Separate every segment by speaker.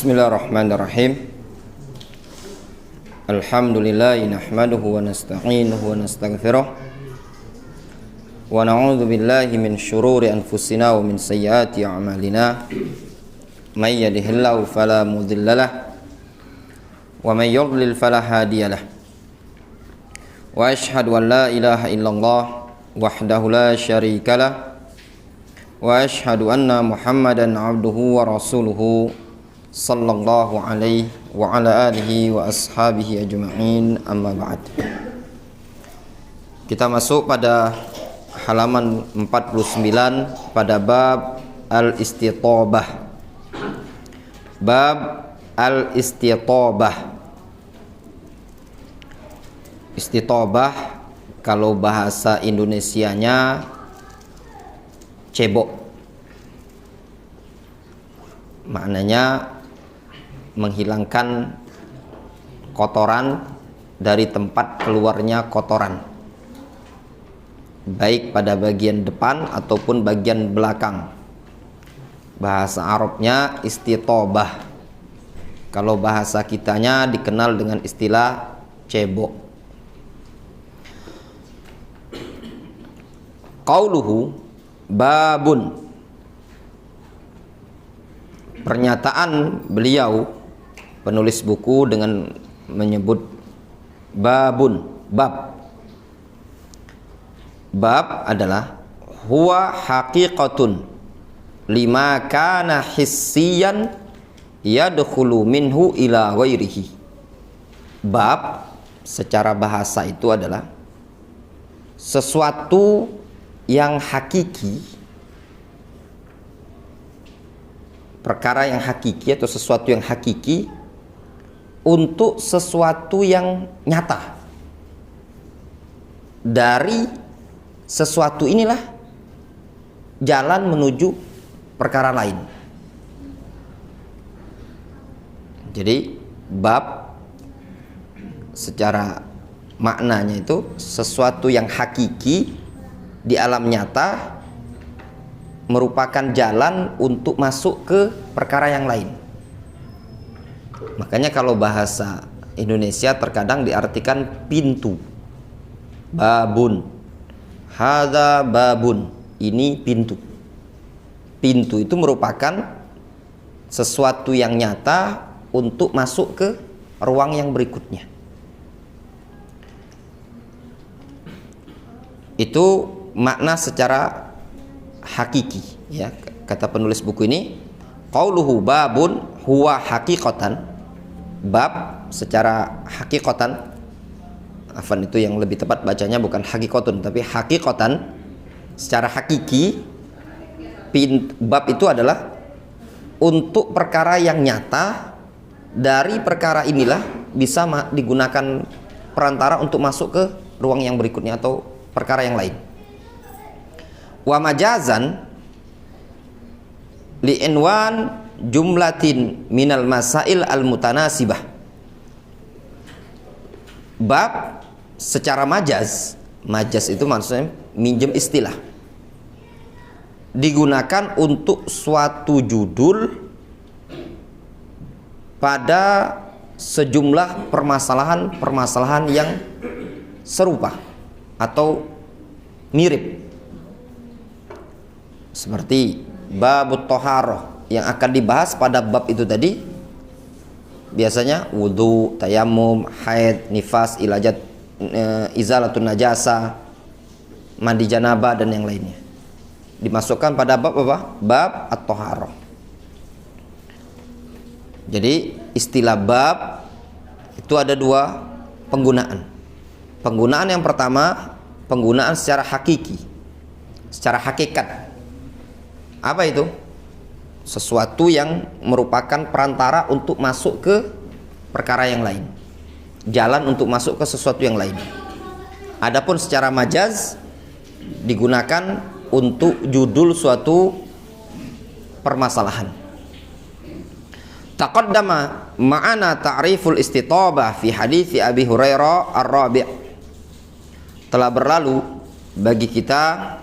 Speaker 1: Bismillahirrahmanirrahim. Alhamdulillahi nahmaduhu wa nasta'inuhu wa nastaghfiruh wa na'udzu billahi min syururi anfusina wa min sayyiati a'malina. May yahdihillahu fala mudhillalah wa may yudlil fala hadiyalah. Wa asyhadu an la ilaha illallah wahdahu la syarikalah wa asyhadu anna Muhammadan abduhu wa rasuluhu sallallahu alaihi wa ala alihi wa ashabihi ajma'in, amma ba'd. Kita masuk pada halaman 49 pada bab al-istitobah. Bab al-istitobah. Istitobah kalau bahasa Indonesianya cebok. Maknanya menghilangkan kotoran dari tempat keluarnya kotoran, baik pada bagian depan ataupun bagian belakang. Bahasa Arabnya istitobah. Kalau bahasa kitanya dikenal dengan istilah cebok. Qauluhu babun. Pernyataan beliau penulis buku dengan menyebut babun, bab. Bab adalah huwa haqiqatun lima kana hissiyan yadkhulu minhu ila ghairihi. Bab secara bahasa itu adalah sesuatu yang hakiki, perkara yang hakiki atau sesuatu yang hakiki untuk sesuatu yang nyata. Dari sesuatu inilah jalan menuju perkara lain. Jadi bab secara maknanya itu sesuatu yang hakiki di alam nyata merupakan jalan untuk masuk ke perkara yang lain. Makanya kalau bahasa Indonesia terkadang diartikan pintu. Babun. Hadza babun. Ini pintu. Pintu itu merupakan sesuatu yang nyata untuk masuk ke ruang yang berikutnya. Itu makna secara hakiki, ya, kata penulis buku ini. Qauluhu babun huwa haqiqatan. Bab secara hakikatan, afan itu yang lebih tepat bacanya bukan hakikotun tapi hakikatan, secara hakiki. Bab itu adalah untuk perkara yang nyata. Dari perkara inilah bisa digunakan perantara untuk masuk ke ruang yang berikutnya atau perkara yang lain. Wa majazan li'inwan jumlatin minal masail al-mutanasibah. Bab secara majaz itu maksudnya minjem istilah, digunakan untuk suatu judul pada sejumlah permasalahan yang serupa atau mirip. Seperti babut toharoh yang akan dibahas pada bab itu tadi, biasanya wudu, tayamum, haid, nifas, ilajat, izalatun najasa, mandi janabah dan yang lainnya dimasukkan pada bab apa? Bab at-toharoh. Jadi istilah bab itu ada dua penggunaan. Penggunaan yang pertama, penggunaan secara hakiki, secara hakikat. Apa itu? Sesuatu yang merupakan perantara untuk masuk ke perkara yang lain, jalan untuk masuk ke sesuatu yang lain. Adapun secara majaz digunakan untuk judul suatu permasalahan. Taqaddama ma'ana ta'riful istitobah fi hadits Abi Hurairah ar-Rabi'. Telah berlalu bagi kita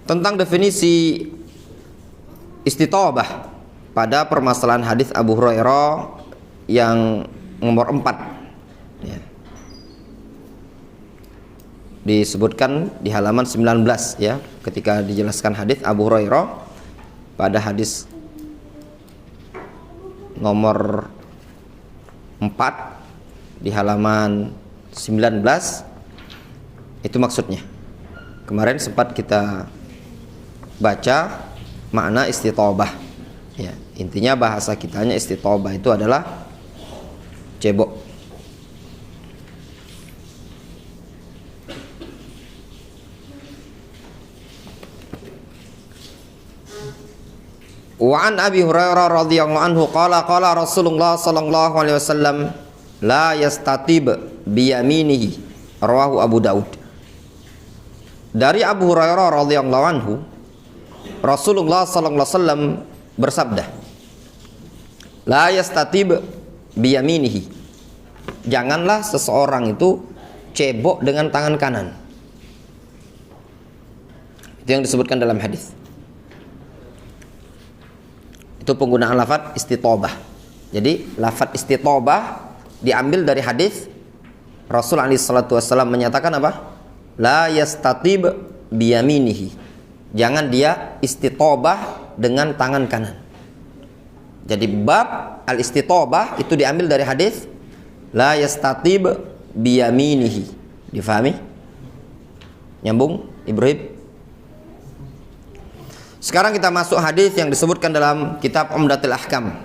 Speaker 1: tentang definisi istitobah pada permasalahan hadis Abu Hurairah yang nomor 4 ya. Disebutkan di halaman 19 ya, ketika dijelaskan hadis Abu Hurairah pada hadis nomor 4 di halaman 19. Itu maksudnya. Kemarin sempat kita baca makna istitobah ya. Intinya bahasa kitanya istitobah itu adalah cebok. Wa an Abi Hurairah radhiyallahu anhu qala qala Rasulullah sallallahu alaihi wasallam la yastatib bi yaminihi, rawahu Abu Daud. Dari Abu Hurairah radhiyallahu anhu, Rasulullah sallallahu alaihi wasallam bersabda, la yastatib bi yaminihi, janganlah seseorang itu cebok dengan tangan kanan. Itu yang disebutkan dalam hadis. Itu penggunaan lafaz istitobah. Jadi lafaz istitobah diambil dari hadis Rasul alaihi salatu wasallam menyatakan apa? La yastatib bi yaminihi, jangan dia istitobah dengan tangan kanan. Jadi bab al-istitobah itu diambil dari hadis la yastatib bi yaminihi. Difahami? Nyambung Ibrahim? Sekarang kita masuk hadis yang disebutkan dalam kitab Umdatul Ahkam.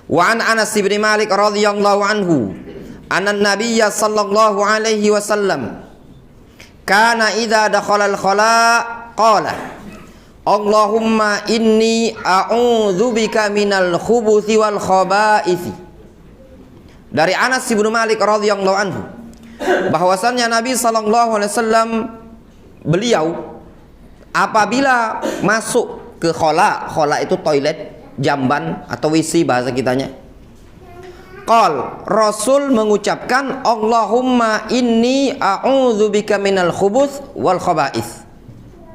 Speaker 1: Wa an Anas bin Malik radhiyallahu anhu anna Nabiyya sallallahu alaihi wasallam kana idza dakhala al-khala qala Allahumma inni a'udzubika minal khubuthi wal khaba'ith. Dari Anas bin Malik radhiyallahu anhu bahwasannya Nabi sallallahu alaihi wasallam beliau apabila masuk ke khala itu toilet, jamban atau WC bahasa kitanya. Rasul mengucapkan Allahumma inni a'udzubika minal khubuth wal khaba'ith.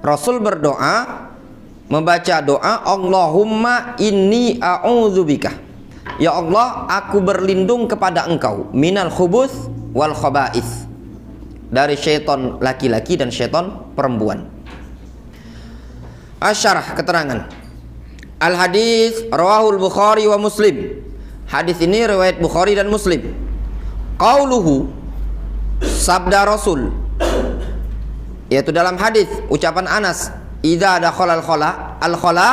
Speaker 1: Rasul berdoa membaca doa Allahumma inni a'udzubika, ya Allah aku berlindung kepada engkau minal khubuth wal khaba'ith, dari syaitan laki-laki dan syaitan perempuan. Asyarah keterangan. Al hadis rawahul Bukhari wa Muslim. Hadis ini riwayat Bukhari dan Muslim. Qauluhu, sabda Rasul, yaitu dalam hadis ucapan Anas, idza dakhala al-khala, al-khala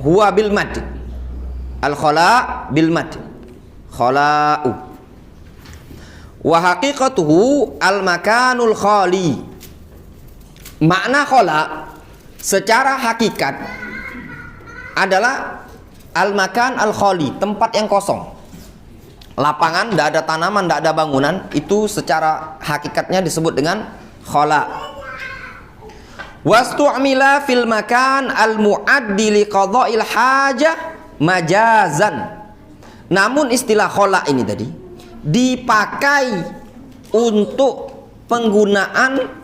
Speaker 1: huwa bil mad. Al-khala bil mad. Khala'u. Wa haqiqatuhu al-makanul khali. Makna khala secara hakikat adalah al-makan al-khali, tempat yang kosong. Lapangan, tidak ada tanaman, tidak ada bangunan, itu secara hakikatnya disebut dengan khala. Wastu'mila fil makan al-mu'addi liqadha'il hajah majazan. Namun istilah khala ini tadi dipakai untuk penggunaan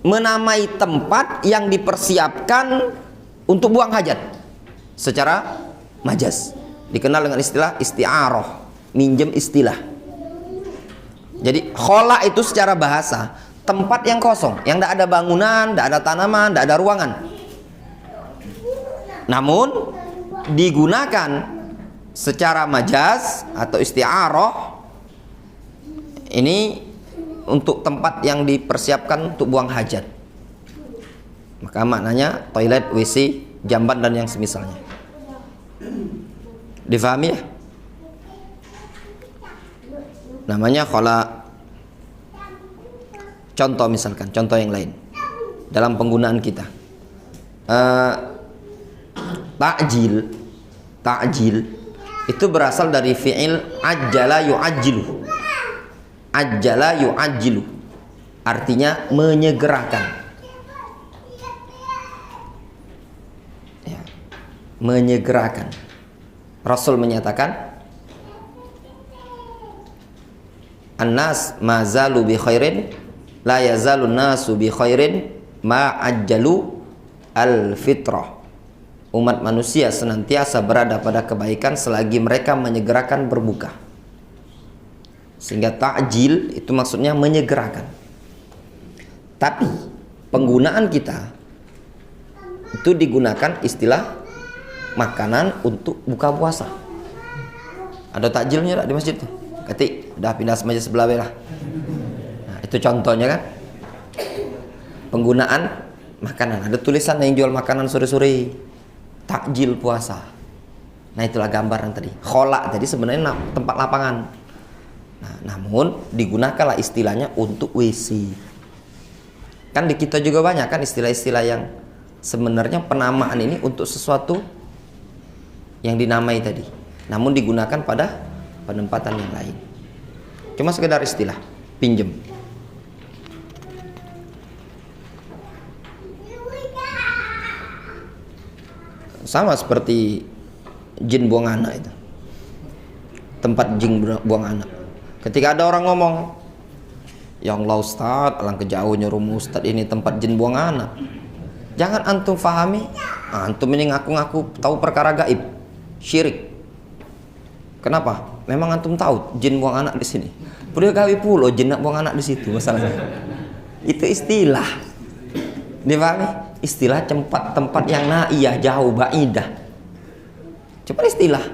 Speaker 1: menamai tempat yang dipersiapkan untuk buang hajat secara majaz, dikenal dengan istilah isti'arah, minjem istilah. Jadi khala itu secara bahasa tempat yang kosong, yang tidak ada bangunan, tidak ada tanaman, tidak ada ruangan, namun digunakan secara majaz atau isti'arah ini untuk tempat yang dipersiapkan untuk buang hajat. Maka maknanya toilet, WC, jamban dan yang semisalnya. Difahami ya? Namanya khala. Contoh misalkan, contoh yang lain dalam penggunaan kita. Ta'jil itu berasal dari fi'il ajjala yu'ajjilu. Ajjala yu'ajjilu artinya menyegerakan ya, menyegerakan. Rasul menyatakan An-nas ma zalu bi khairin la yazalun nasu bi khairin ma ajjalu al-fitrah. umat manusia senantiasa berada pada kebaikan selagi mereka menyegerakan berbuka. Sehingga ta'jil itu maksudnya menyegerakan. Tapi penggunaan kita itu digunakan istilah makanan untuk buka puasa. Ada takjilnya tak di masjid tuh? Ketik, udah pindah masjid sebelah belah. Nah, itu contohnya kan. Penggunaan makanan. Ada tulisan yang jual makanan sore-sore. Takjil puasa. Nah, itulah gambaran tadi. Kholak tadi sebenarnya tempat lapangan. Nah, namun digunakanlah istilahnya untuk WC. Kan di kita juga banyak kan istilah-istilah yang sebenarnya penamaan ini untuk sesuatu yang dinamai tadi, namun digunakan pada penempatan yang lain. Cuma sekedar istilah, pinjem. Sama seperti jin buang anak itu. Tempat jin buang anak. Ketika ada orang ngomong, "Ya Allah Ustaz, alangkah jauhnya rumah Ustaz ini tempat jin buang anak." Jangan antum fahami, antum ini ngaku-ngaku tahu perkara gaib. Syirik. Kenapa? Memang antum tahu jin buang anak di sini. Udah gawe pulau jin nak buang anak di situ masalahnya. Itu istilah. Dipahami? Istilah tempat yang naiyah, jauh, baidah. Cuma istilah.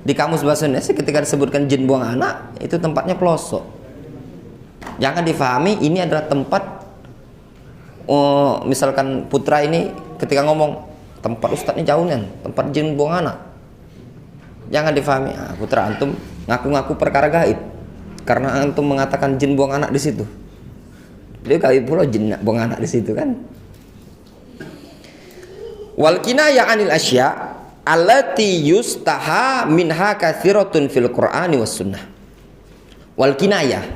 Speaker 1: Di kamus bahasa Indonesia ketika disebutkan jin buang anak, itu tempatnya pelosok. Jangan difahami ini adalah tempat misalkan putra ini ketika ngomong tempat ustadznya jauh nih, tempat jin buang anak. Jangan difahami, putra antum ngaku-ngaku perkara gaib karena antum mengatakan jin buang anak di situ. Dia gaib pula jin buang anak di situ kan. Wal kinayah anil asya allati yustaha minha katsiratun fil Qur'ani was sunnah. Wal kinayah,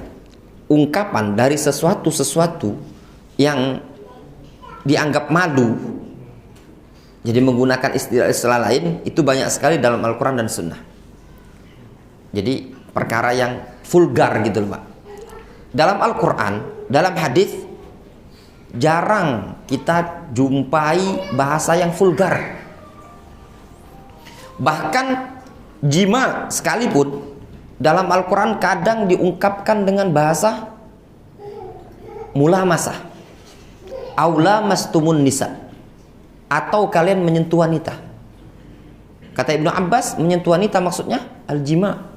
Speaker 1: ungkapan dari sesuatu yang dianggap malu. Jadi menggunakan istilah lain itu banyak sekali dalam Al-Quran dan Sunnah. Jadi perkara yang vulgar gitu loh Pak. Dalam Al-Quran, dalam hadis jarang kita jumpai bahasa yang vulgar. Bahkan jima sekalipun dalam Al-Quran kadang diungkapkan dengan bahasa mulamasah, aula mastumun nisa, atau kalian menyentuh wanita. Kata Ibnu Abbas, menyentuh wanita maksudnya al-jima.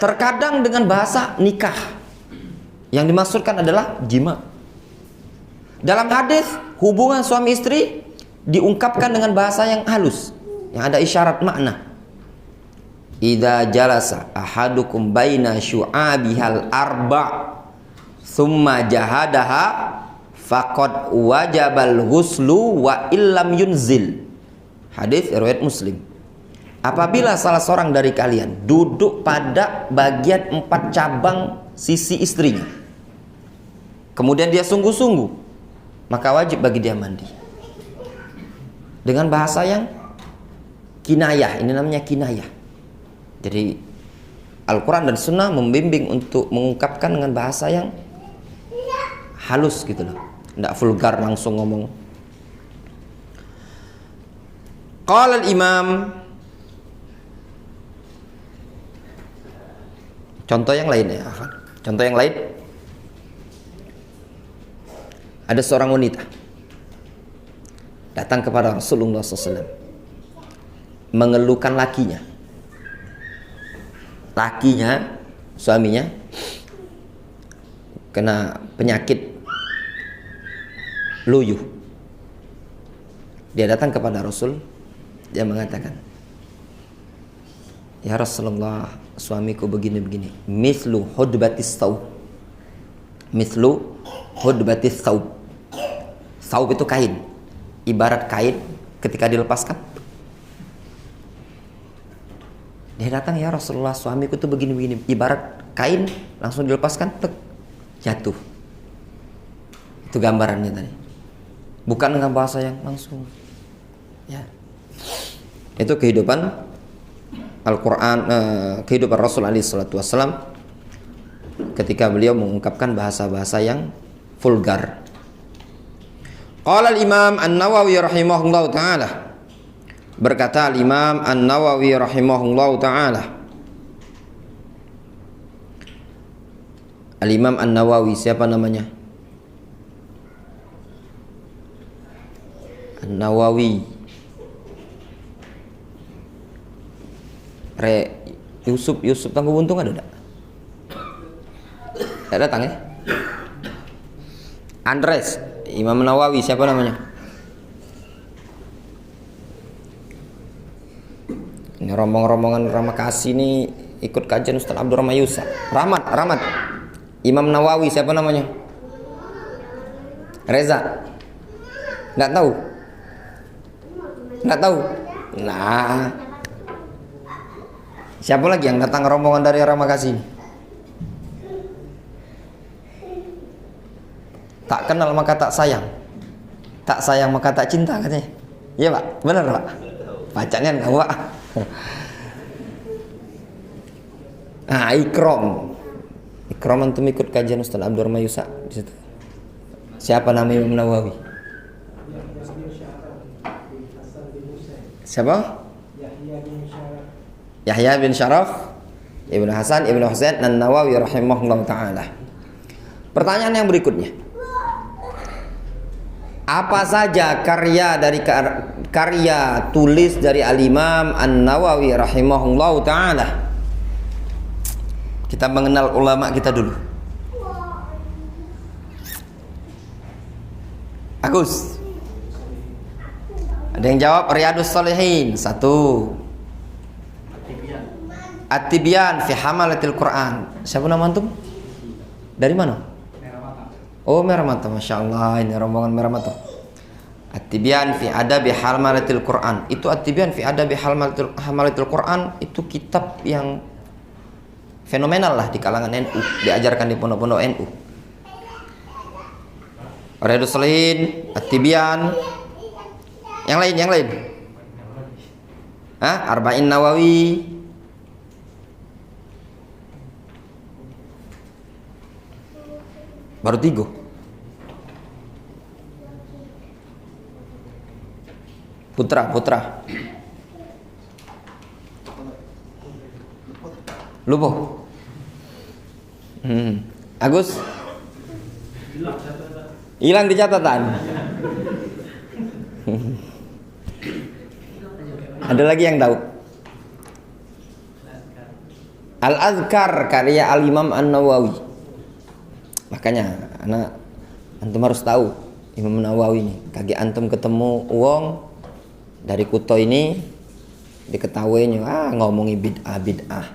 Speaker 1: Terkadang dengan bahasa nikah, yang dimaksudkan adalah jima. Dalam hadis hubungan suami istri diungkapkan dengan bahasa yang halus, yang ada isyarat makna. Idza jalasa ahadukum baina syu'abihal arba' thumma jahadaha faqad wajabal ghuslu wa illam yunzil. Hadis riwayat Muslim. Apabila salah seorang dari kalian duduk pada bagian 4 cabang sisi istrinya, kemudian dia sungguh-sungguh, maka wajib bagi dia mandi. Dengan bahasa yang kinayah, ini namanya kinayah. Jadi Al-Quran dan Sunnah membimbing untuk mengungkapkan dengan bahasa yang halus gitu loh, tidak vulgar langsung ngomong. Qala al-imam, contoh yang lain ya, contoh yang lain. Ada seorang wanita datang kepada Rasulullah SAW mengeluhkan lakinya, suaminya kena penyakit luyuh. Dia datang kepada Rasul, dia mengatakan, "Ya Rasulullah, suamiku begini-begini, mithlu hudbatis thawb." Mithlu hudbatis thawb. Thawb itu kain, ibarat kain ketika dilepaskan. Dia datang, "Ya Rasulullah, suamiku itu begini-begini, ibarat kain langsung dilepaskan, tek, jatuh." Itu gambarannya tadi. Bukan dengan bahasa yang langsung. Ya. Itu kehidupan Al-Quran, kehidupan Rasul alaihi salatu wassalam ketika beliau mengungkapkan bahasa-bahasa yang vulgar. Qala al-Imam An-Nawawi rahimahullahu taala, Berkata Imam An-Nawawi rahimahullahu taala. Al-Imam An-Nawawi, siapa namanya? An-Nawawi. Yusuf Tangguh Buntung ada enggak? Tidak datang ya? Andres, Imam Nawawi, siapa namanya? Ini rombongan Ramakasih nih ikut kajian Ustaz Abdurrahman Yusa. Rahmat. Imam Nawawi, siapa namanya? Reza. Enggak tahu? Nah, siapa lagi yang datang rombongan dari Ramakasih? Tak kenal maka tak sayang maka tak cinta katanya. Iya Pak, benar Pak. Bacanya enggak Pak. Nah, Ikram antum ikut kajian Ustaz Abdurrahman Yusa di situ. Siapa nama Imam Nawawi? Siapa? Yahya bin Syaraf Ibnu Hasan Ibnu Husain An-Nawawi rahimahullah taala. Pertanyaan yang berikutnya, apa saja karya tulis dari Al-Imam An-Nawawi rahimahullah taala? Kita mengenal ulama kita dulu. Agus, ada yang jawab? Riyadus Shalihin 1. At-Tibyan fi Hamalatil Quran. Siapa nama antum? Dari mana? Oh, Merah Mata. Masya Allah, ini rombongan Merah Mata. At-Tibyan fi Adabi Hamalatil Quran. Itu At-Tibyan fi Adabi Hamalatil Quran itu kitab yang fenomenal lah di kalangan NU, diajarkan di pondok-pondok NU. Riyadus Shalihin, At-Tibyan. Yang lain. Arba'in Nawawi. Baru 3. Putra. Lupa. Agus. Hilang di catatan. Ada lagi yang tahu? Al-Azkar karya Al-Imam An-Nawawi. Makanya antum harus tahu Imam Nawawi ini. Kaki antum ketemu wong dari Kuto ini diketahuinya ngomongi bid'ah.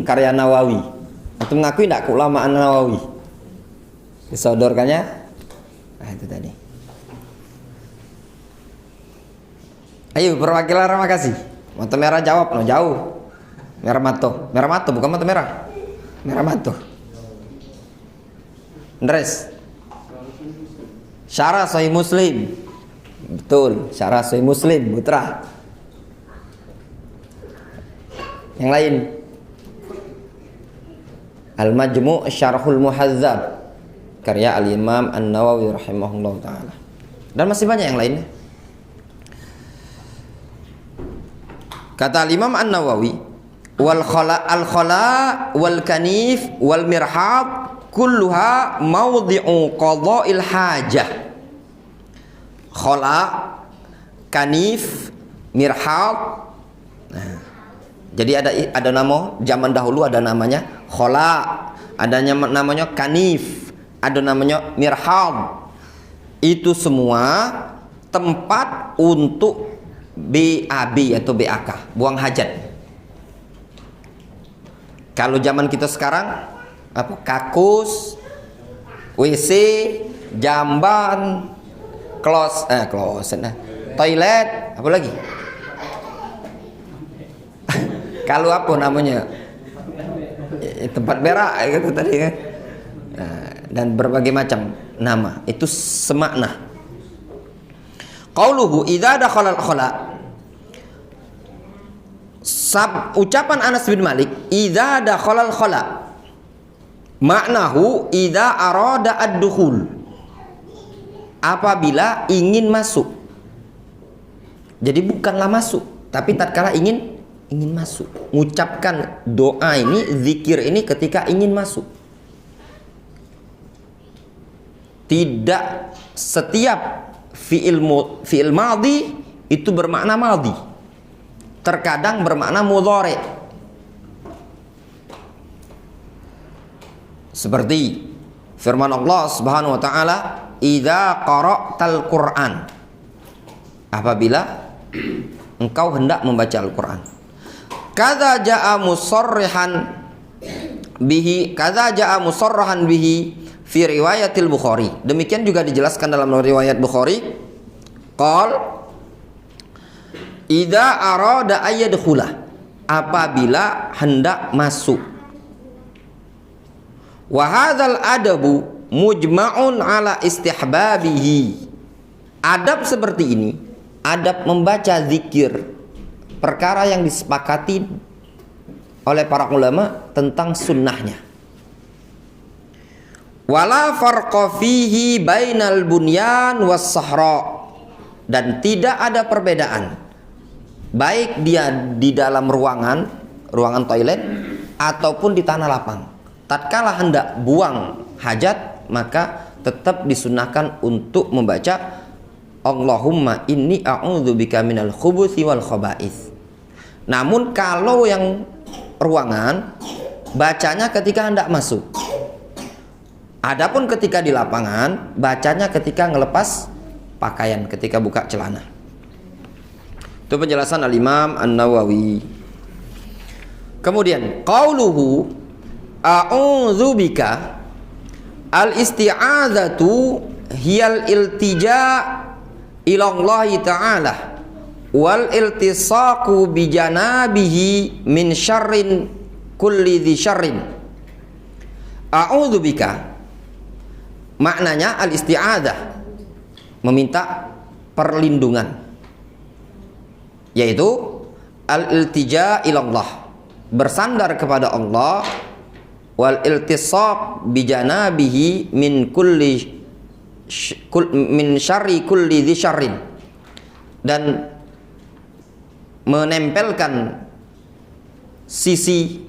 Speaker 1: Karya Nawawi. Antum ngakui enggak keulamaan Nawawi? Disodorkannya. Nah, itu tadi. Ayo perwakilan Ramakasih. Mata merah jawab, jauh. Merah mato bukan mata merah. Merah mato. Andres. Syarah Sahih Muslim. Betul, Syarah Sahih Muslim, Putra. Yang lain. Al-Majmu' Syarhul Muhadzab karya Al-Imam An-Nawawi rahimahullah taala. Dan masih banyak yang lainnya. Kata Al-Imam An-Nawawi, wal khala wal kanif wal mirhab kulluha mawdi'u qada'il hajah. Khala, kanif, mirhab. Nah, jadi ada nama zaman dahulu ada namanya khala, ada namanya kanif, ada namanya mirhab. Itu semua tempat untuk BAB atau BAK, buang hajat. Kalau zaman kita sekarang apa? Kakus, WC, jamban, kloset, toilet, apa lagi? Kalau apa namanya? Tempat berak gitu tadi kan. Dan berbagai macam nama. Itu semakna. Qauluhu idza dakhala al-khala. Ucapan Anas bin Malik, idza dakhala al-khala. Maknahu idza arada ad-dukhul. Apabila ingin masuk. Jadi bukanlah masuk, tapi tatkala ingin masuk. Mengucapkan doa ini, zikir ini ketika ingin masuk. Tidak setiap fi'il madhi itu bermakna madhi. Terkadang bermakna mudhari. Seperti firman Allah Subhanahu wa taala, "Idza qara'tal Qur'an." Apabila engkau hendak membaca Al-Qur'an. Kadza jaa musarrihan bihi fi riwayatil Bukhari. Demikian juga dijelaskan dalam riwayat Bukhari. Qal idza arada ayyadkhula, apabila hendak masuk. Wa hadzal adabu mujma'un ala istihbabihi. Adab seperti ini, adab membaca zikir, perkara yang disepakati oleh para ulama tentang sunnahnya. Wala farqa fihi bainal bunyan was sahra, dan tidak ada perbedaan baik dia di dalam ruangan toilet ataupun di tanah lapang. Tatkala hendak buang hajat, maka tetap disunahkan untuk membaca Allahumma inni a'udzubika minal khubuthi wal khaba'ith. Namun kalau yang ruangan, bacanya ketika hendak masuk. Adapun ketika di lapangan, bacanya ketika ngelepas pakaian, ketika buka celana. Itu penjelasan Al-Imam An-Nawawi. Kemudian qauluhu a'udzubika, al-isti'adzatu hiyal iltija ila Allah ta'ala wal iltisaqu bi janabihi min syarrin kulli dzi syarrin. A'udzubika maknanya al-isti'adzah, meminta perlindungan, yaitu al-iltija ila Allah, bersandar kepada Allah, wal iltisaq bi janabihi min syarri kulli dzi syarrin, dan menempelkan sisi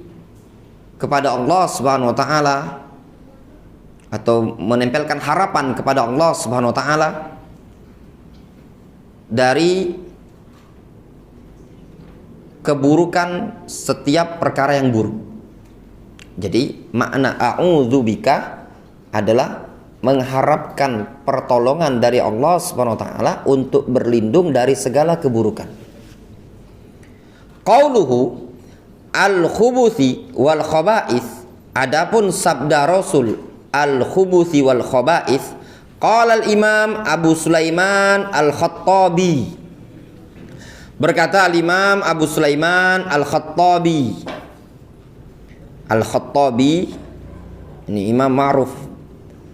Speaker 1: kepada Allah Subhanahu wa taala, atau menempelkan harapan kepada Allah Subhanahu wa taala dari keburukan setiap perkara yang buruk. Jadi makna a'udzubika adalah mengharapkan pertolongan dari Allah Subhanahu wa taala untuk berlindung dari segala keburukan. Qauluhu al-khubuthi wal khaba'ith, adapun sabda Rasul al-khubuthi wal khaba'ith, qala al-Imam Abu Sulaiman al-Khattabi, berkata al-Imam Abu Sulaiman al-Khattabi. Al-Khattabi ini imam ma'ruf,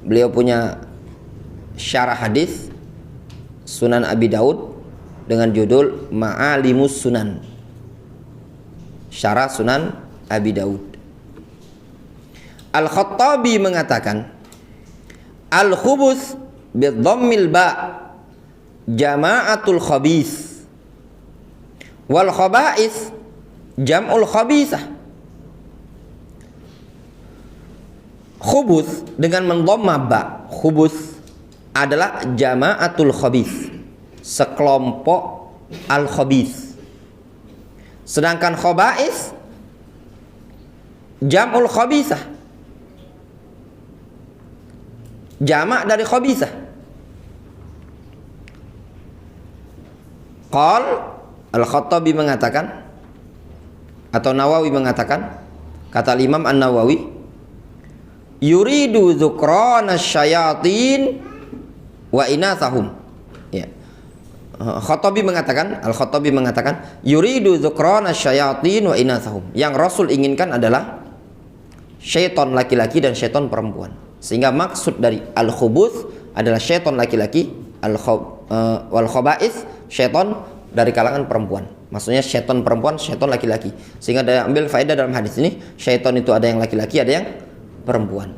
Speaker 1: beliau punya syarah hadis Sunan Abi Daud dengan judul Ma'alimus Sunan, syarah Sunan Abi Daud. Al-Khattabi mengatakan al-khubuth bidhammil ba jama'atul khabith, wal khaba'ith jam'ul khabithah. Khubuth dengan mendhamma ba, khubuth adalah jama'atul khabith, sekelompok al-khabith. Sedangkan khaba'ith jam'ul khabithah, jamak dari khabithah. Qal Al-Khattabi mengatakan, atau Nawawi mengatakan, kata Imam An-Nawawi, yuridu dzukrana syayatin wa inathahum. Ya. Khattabi mengatakan, Al-Khattabi mengatakan, yuridu dzukrana syayatin wa inathahum. Yang Rasul inginkan adalah syaitan laki-laki dan syaitan perempuan. Sehingga maksud dari al-khubuth adalah syaitan laki-laki, wal khaba'ith syaitan dari kalangan perempuan. Maksudnya syaitan perempuan, syaitan laki-laki. Sehingga ada ambil faedah dalam hadis ini, syaitan itu ada yang laki-laki, ada yang perempuan.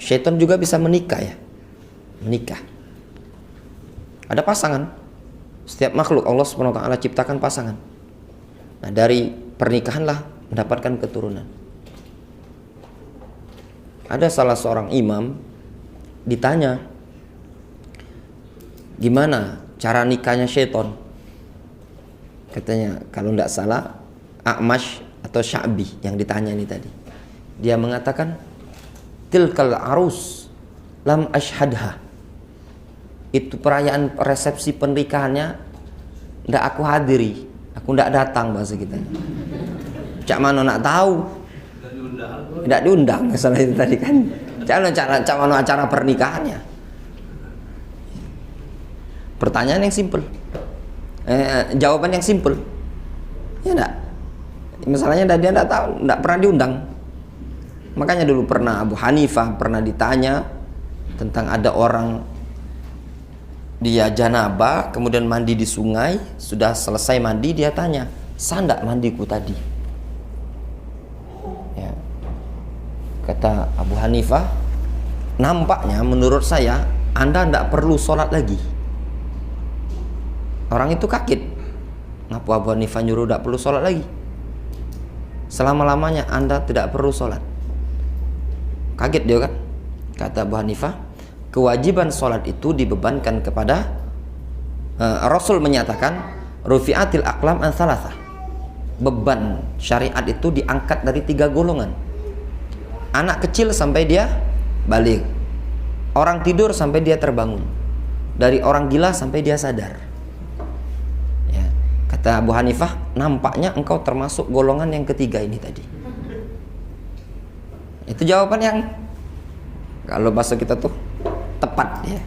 Speaker 1: Syaitan juga bisa menikah, ya, menikah. Ada pasangan. Setiap makhluk Allah SWT ciptakan pasangan. Nah, dari pernikahanlah mendapatkan keturunan. Ada salah seorang imam ditanya, gimana cara nikahnya syaitan? Katanya, kalau tidak salah A'mash atau Sya'bi yang ditanya ini tadi. Dia mengatakan, tilkal arus lam ashhadha. Itu perayaan resepsi pernikahannya tidak aku hadiri, aku tidak datang, bahasa kita. Cak mana nak tahu? Tidak diundang, masalah itu tadi kan. Cak mana acara pernikahannya? Pertanyaan yang simpel. Jawaban yang simpel, ya enggak. Masalahnya dia enggak tahu, enggak pernah diundang. Makanya dulu pernah Abu Hanifah pernah ditanya tentang ada orang dia janabah kemudian mandi di sungai, sudah selesai mandi dia tanya, sah enggak mandiku tadi? Ya. Kata Abu Hanifah, nampaknya menurut saya Anda enggak perlu sholat lagi. Orang itu kaget. Ngapa Abu Hanifah nyuruh tidak perlu sholat lagi? Selama-lamanya Anda tidak perlu sholat. Kaget dia kan? Kata Abu Hanifah, kewajiban sholat itu dibebankan kepada Rasul menyatakan rufi'atil aqlam an thalathah. Beban syariat itu diangkat dari 3 golongan. Anak kecil sampai dia balik. Orang tidur sampai dia terbangun. Dari orang gila sampai dia sadar. Kata Abu Hanifah, nampaknya engkau termasuk golongan yang ketiga ini tadi. Itu jawaban yang kalau bahasa kita tuh tepat ya.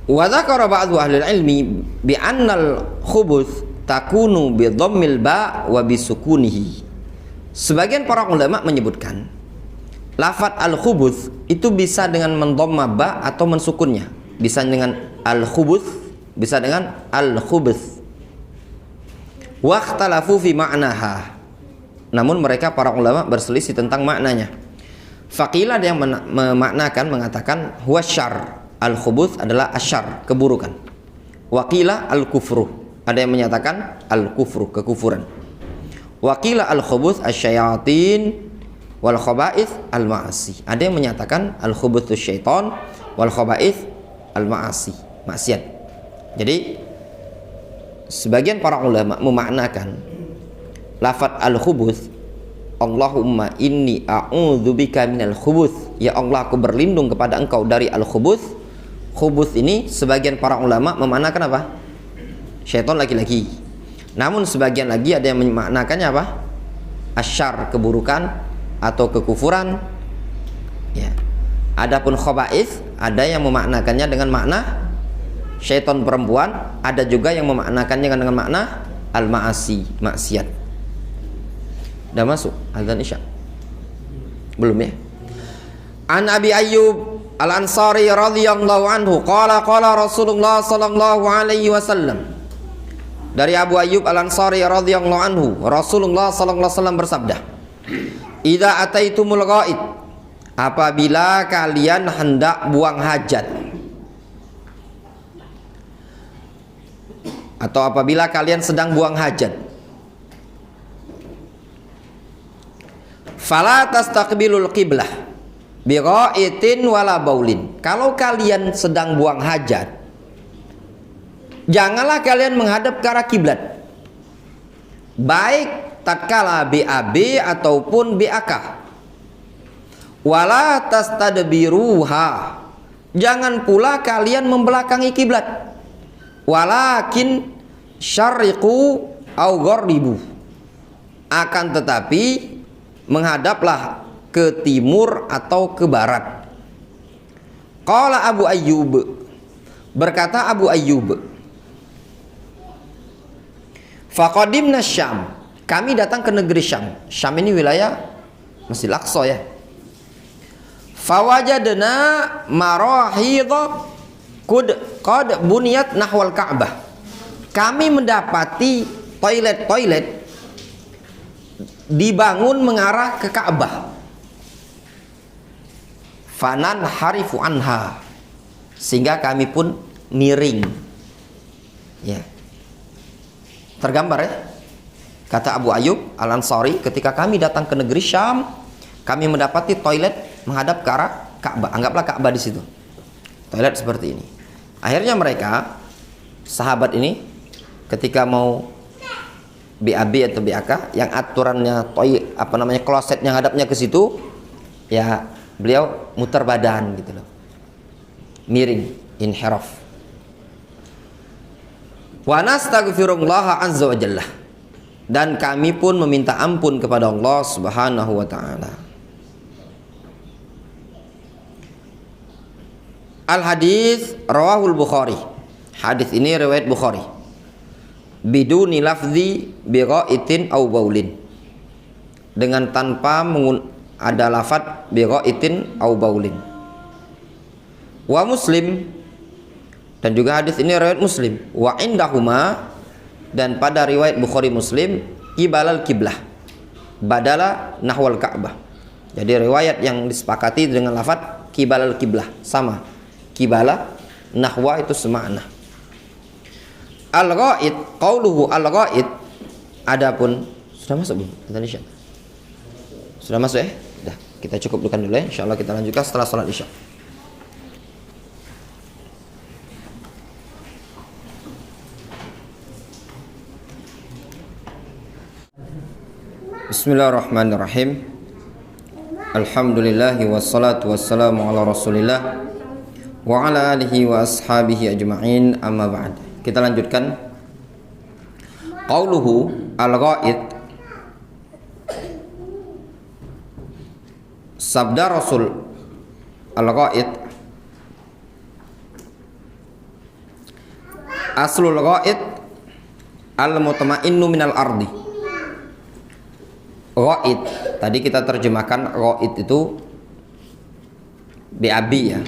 Speaker 1: Wa dzakara ba'du ahli ilmi bi annal khubuth takunu bi dhammil ba wa bi sukunihi. Sebagian para ulama menyebutkan lafaz al-khubuth itu bisa dengan mendhamma ba atau mensukunnya. Bisa dengan al-khubuth, bisa dengan al-khubuth. Wa ikhtalafu fi ma'naha. Namun mereka para ulama berselisih tentang maknanya. Faqila ada yang memaknakan mengatakan huwa syarr. Al-khubuth adalah asyar, keburukan. Waqila al-kufru. Ada yang menyatakan al-kufru, kekufuran. Waqila al-khubuth asyayatin wal khaba'ith al-ma'asi. Ada yang menyatakan al-khubuthu syaitan wal khaba'ith al-ma'asi, maksiat. Jadi sebagian para ulama memaknakan lafaz al-khubuth, Allahumma inni a'udzubika minal khubuth. Ya Allah, aku berlindung kepada engkau dari al-khubuth. Khubuth ini sebagian para ulama memaknakan apa? Syaitan laki-laki. Namun sebagian lagi ada yang memaknakannya apa? Asyar, keburukan atau kekufuran. Ya. Adapun khaba'ith ada yang memaknakannya dengan makna syaitan perempuan, ada juga yang memaknakannya dengan makna al-ma'asi, maksiat. Udah masuk azan isya? Belum ya? An Abi Ayyub Al-Ansari radhiyallahu anhu qala Rasulullah sallallahu alaihi wasallam. Dari Abu Ayyub Al-Ansari radhiyallahu anhu, Rasulullah sallallahu alaihi wasallam bersabda, "Idza ataitumul ghaid," apabila kalian hendak buang hajat, atau apabila kalian sedang buang hajat, fala tastaqbilul qiblah bi ghaitin wala baulin. Kalau kalian sedang buang hajat, janganlah kalian menghadap ke arah kiblat, baik tatkala BAB ataupun BAK. Wala tastadbiruha, jangan pula kalian membelakangi kiblat. Walakin syarriqu au gharribu, akan tetapi menghadaplah ke timur atau ke barat. Qala Abu Ayyub, berkata Abu Ayyub, faqadimna Syam, kami datang ke negeri Syam. Syam ini wilayah Masjidil Aqsa ya. Fawajadna marahidha qad buniyat nahwal Ka'bah. Kami mendapati toilet-toilet dibangun mengarah ke Ka'bah. Fanan harifu anha, sehingga kami pun miring. Ya. Tergambar ya. Kata Abu Ayyub Al-Ansari, ketika kami datang ke negeri Syam, kami mendapati toilet menghadap ke arah Ka'bah. Anggaplah Ka'bah di situ. Toilet seperti ini. Akhirnya mereka, sahabat ini, ketika mau BAB atau BAK, yang aturannya kloset yang hadapnya ke situ, ya beliau muter badan gitu loh, miring, inhiraf. Wa nastaghfirullah azza wa jalla, dan kami pun meminta ampun kepada Allah Subhanahu wa taala. Al hadis rawahul Bukhari. Hadis ini riwayat Bukhari. Biduni lafzi bighaitin au baulin. Dengan tanpa ada lafaz bighaitin au baulin. Wa Muslim, dan juga hadis ini riwayat Muslim. Wa indahuma, dan pada riwayat Bukhari Muslim, qibalal qiblah badala nahwal Ka'bah. Jadi riwayat yang disepakati dengan lafaz qibalal qiblah sama. Qibala nahwa itu semakna. Al-ghaid, qauluhu al-ghaid, adapun sudah masuk belum Indonesia? Sudah masuk ya? Dah, kita cukupkan dulu ya. Insyaallah kita lanjutkan setelah salat Isya. Bismillahirrahmanirrahim. Alhamdulillahi wassalatu wassalamu ala Rasulillah wa ala alihi wa ashabihi ajma'in, amma ba'd. Kita lanjutkan. Qauluhu al-ghaid, sabda Rasul al-ghaid, aslul ghaid al-mutma'innu minal ardi. Ghaid tadi kita terjemahkan ghaid itu BAB ya.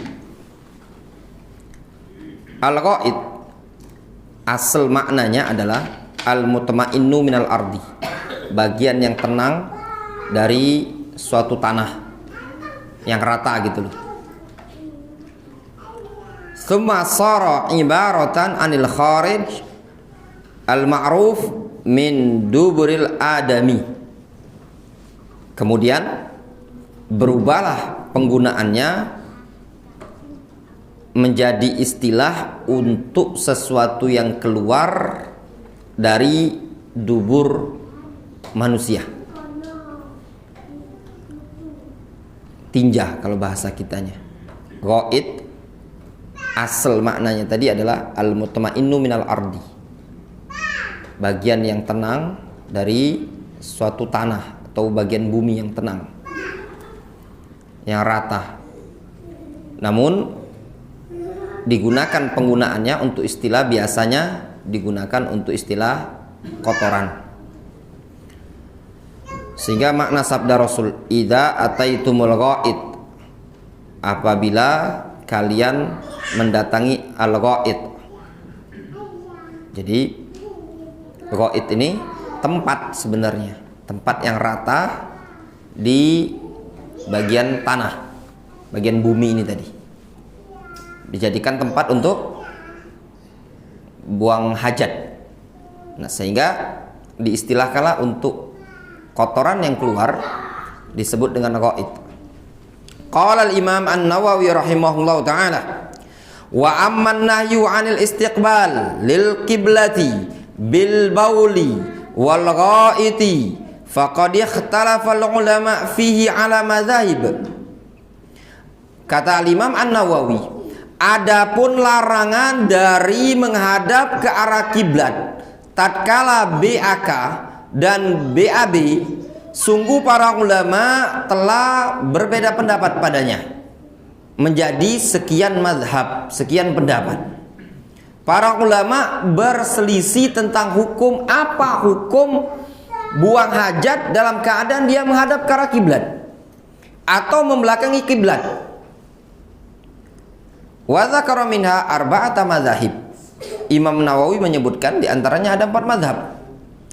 Speaker 1: Al-ghaid asal maknanya adalah al-mutma'innu minal ardi, bagian yang tenang dari suatu tanah yang rata gitu loh. Tsumma sara ibaratan anil kharij al-ma'ruf min duburil adami. Kemudian berubahlah penggunaannya menjadi istilah untuk sesuatu yang keluar dari dubur manusia. Tinja kalau bahasa kitanya. Ghaid asal maknanya tadi adalah al-mutma'innu minal ardi, bagian yang tenang dari suatu tanah atau bagian bumi yang tenang, yang rata. Namun digunakan penggunaannya untuk istilah, biasanya digunakan untuk istilah kotoran. Sehingga makna sabda Rasul, idza ataitumul ghaid, apabila kalian mendatangi al-ghaid. Jadi ghaid ini tempat sebenarnya, tempat yang rata di bagian tanah, bagian bumi ini tadi, dijadikan tempat untuk buang hajat. Nah, sehingga diistilahkanlah untuk kotoran yang keluar disebut dengan ghaid. Qala al-Imam An-Nawawi rahimahullahu taala, wa amman nahyu 'anil istiqbal lil qiblati bil bauli wal ghaiti faqad ikhtalafa al-ulama fihi 'ala madzahib. Kata al-Imam An-Nawawi, adapun larangan dari menghadap ke arah kiblat tatkala BAK dan BAB, sungguh para ulama telah berbeda pendapat padanya menjadi sekian mazhab, sekian pendapat. Para ulama berselisih tentang hukum, apa hukum buang hajat dalam keadaan dia menghadap ke arah kiblat atau membelakangi kiblat. Wa dzakara minha arba'ata madzahib. Imam Nawawi menyebutkan di antaranya ada 4 mazhab,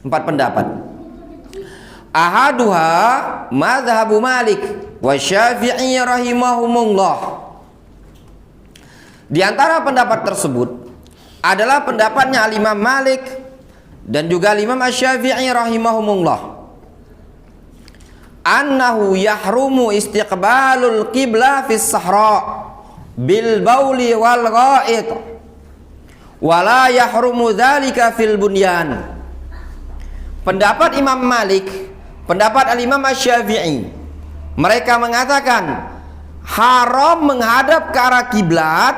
Speaker 1: 4 pendapat. Ahaduha mazhabu Malik wa Syafi'i rahimahumullah. Di antara pendapat tersebut adalah pendapatnya Al-Imam Malik dan juga Al-Imam Asy-Syafi'i rahimahumullah, annahu yahrumu istiqbalul qibla fis sahra bil bauli wal ghaid wa la yahrumu dzalika fil bunyan. Pendapat Imam Malik, pendapat Al-Imam Asy-Syafi'i, mereka mengatakan haram menghadap ke arah kiblat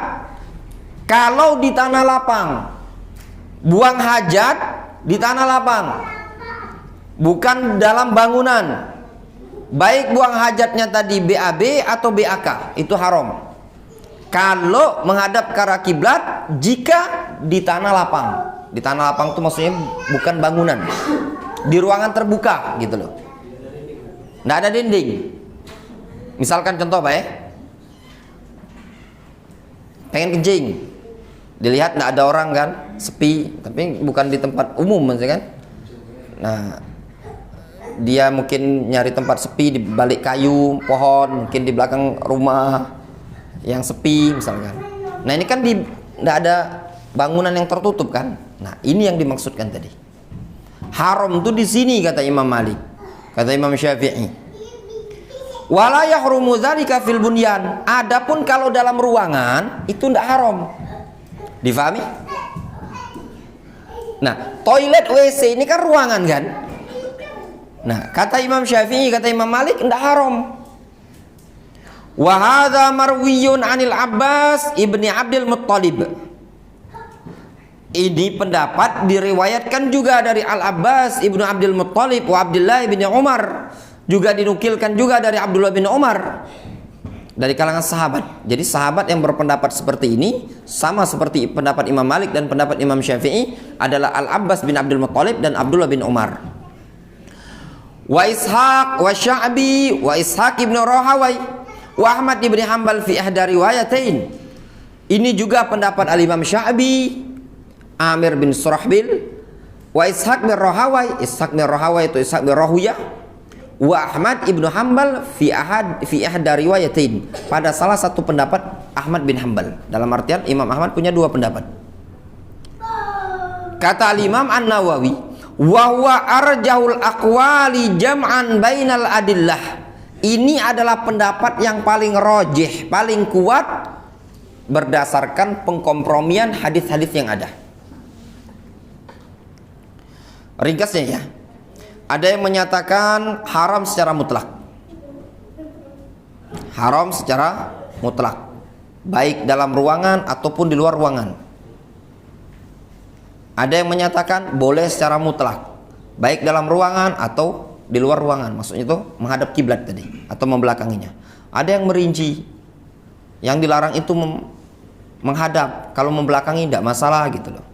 Speaker 1: kalau di tanah lapang, buang hajat di tanah lapang, bukan dalam bangunan. Baik buang hajatnya tadi BAB atau BAK, itu haram. Kalau menghadap ke arah kiblat jika di tanah lapang. Di tanah lapang itu maksudnya bukan bangunan, di ruangan terbuka gitu loh. Nggak ada dinding. Misalkan contoh Pak ya, pengen kencing, dilihat nggak ada orang kan, sepi, tapi bukan di tempat umum maksudnya kan. Nah, dia mungkin nyari tempat sepi di balik kayu, pohon, mungkin di belakang rumah yang sepi misalkan. Nah ini kan nggak ada bangunan yang tertutup kan. Nah ini yang dimaksudkan tadi. Haram itu di sini kata Imam Malik, kata Imam Syafi'i. Wala yahrumu dzalika fil bunyan. Adapun kalau dalam ruangan itu tidak haram. Difahami? Nah, toilet WC ini kan ruangan kan? Nah, kata Imam Syafi'i, kata Imam Malik tidak haram. Wa hadza marwiyun 'anil Abbas ibni Abdul Muttalib. Ini pendapat diriwayatkan juga dari Al-Abbas ibnu Abdul Muttalib wa Abdullah bin Umar. Juga dinukilkan juga dari Abdullah bin Umar, dari kalangan sahabat. Jadi sahabat yang berpendapat seperti ini sama seperti pendapat Imam Malik dan pendapat Imam Syafi'i adalah Al-Abbas bin Abdul Muttalib dan Abdullah bin Umar. Wa Ishaq wa Sya'bi wa Ishaq ibn Rahawai wa Ahmad ibn Hanbal fi ihda riwayatain. Ini juga pendapat Al-Imam Sya'bi, Amir bin Surahbil, wa Ishaq bin Rahawai. Ishaq bin Rahawai itu Ishaq bin Rahuyah, wa Ahmad ibnu Hanbal fi ihda riwayatain, pada salah satu pendapat Ahmad bin Hanbal. Dalam artian Imam Ahmad punya dua pendapat. Kata Imam An-Nawawi, wa huwa arjahul aqwali jam'an bainal adillah. Ini adalah pendapat yang paling rajih, paling kuat berdasarkan pengkompromian hadis-hadis yang ada. Ringkasnya ya, ada yang menyatakan haram secara mutlak. Haram secara mutlak, baik dalam ruangan ataupun di luar ruangan. Ada yang menyatakan boleh secara mutlak, baik dalam ruangan atau di luar ruangan. Maksudnya itu menghadap kiblat tadi atau membelakanginya. Ada yang merinci, yang dilarang itu menghadap, kalau membelakangi tidak masalah gitu loh,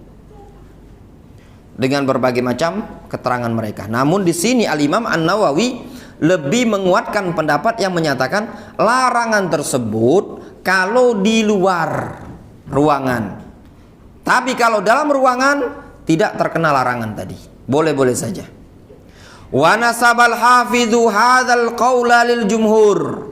Speaker 1: dengan berbagai macam keterangan mereka. Namun di sini Al-Imam An-Nawawi lebih menguatkan pendapat yang menyatakan larangan tersebut kalau di luar ruangan. Tapi kalau dalam ruangan tidak terkena larangan tadi, boleh-boleh saja. Wa nasabal hafidhu hadzal qaula lil jumhur.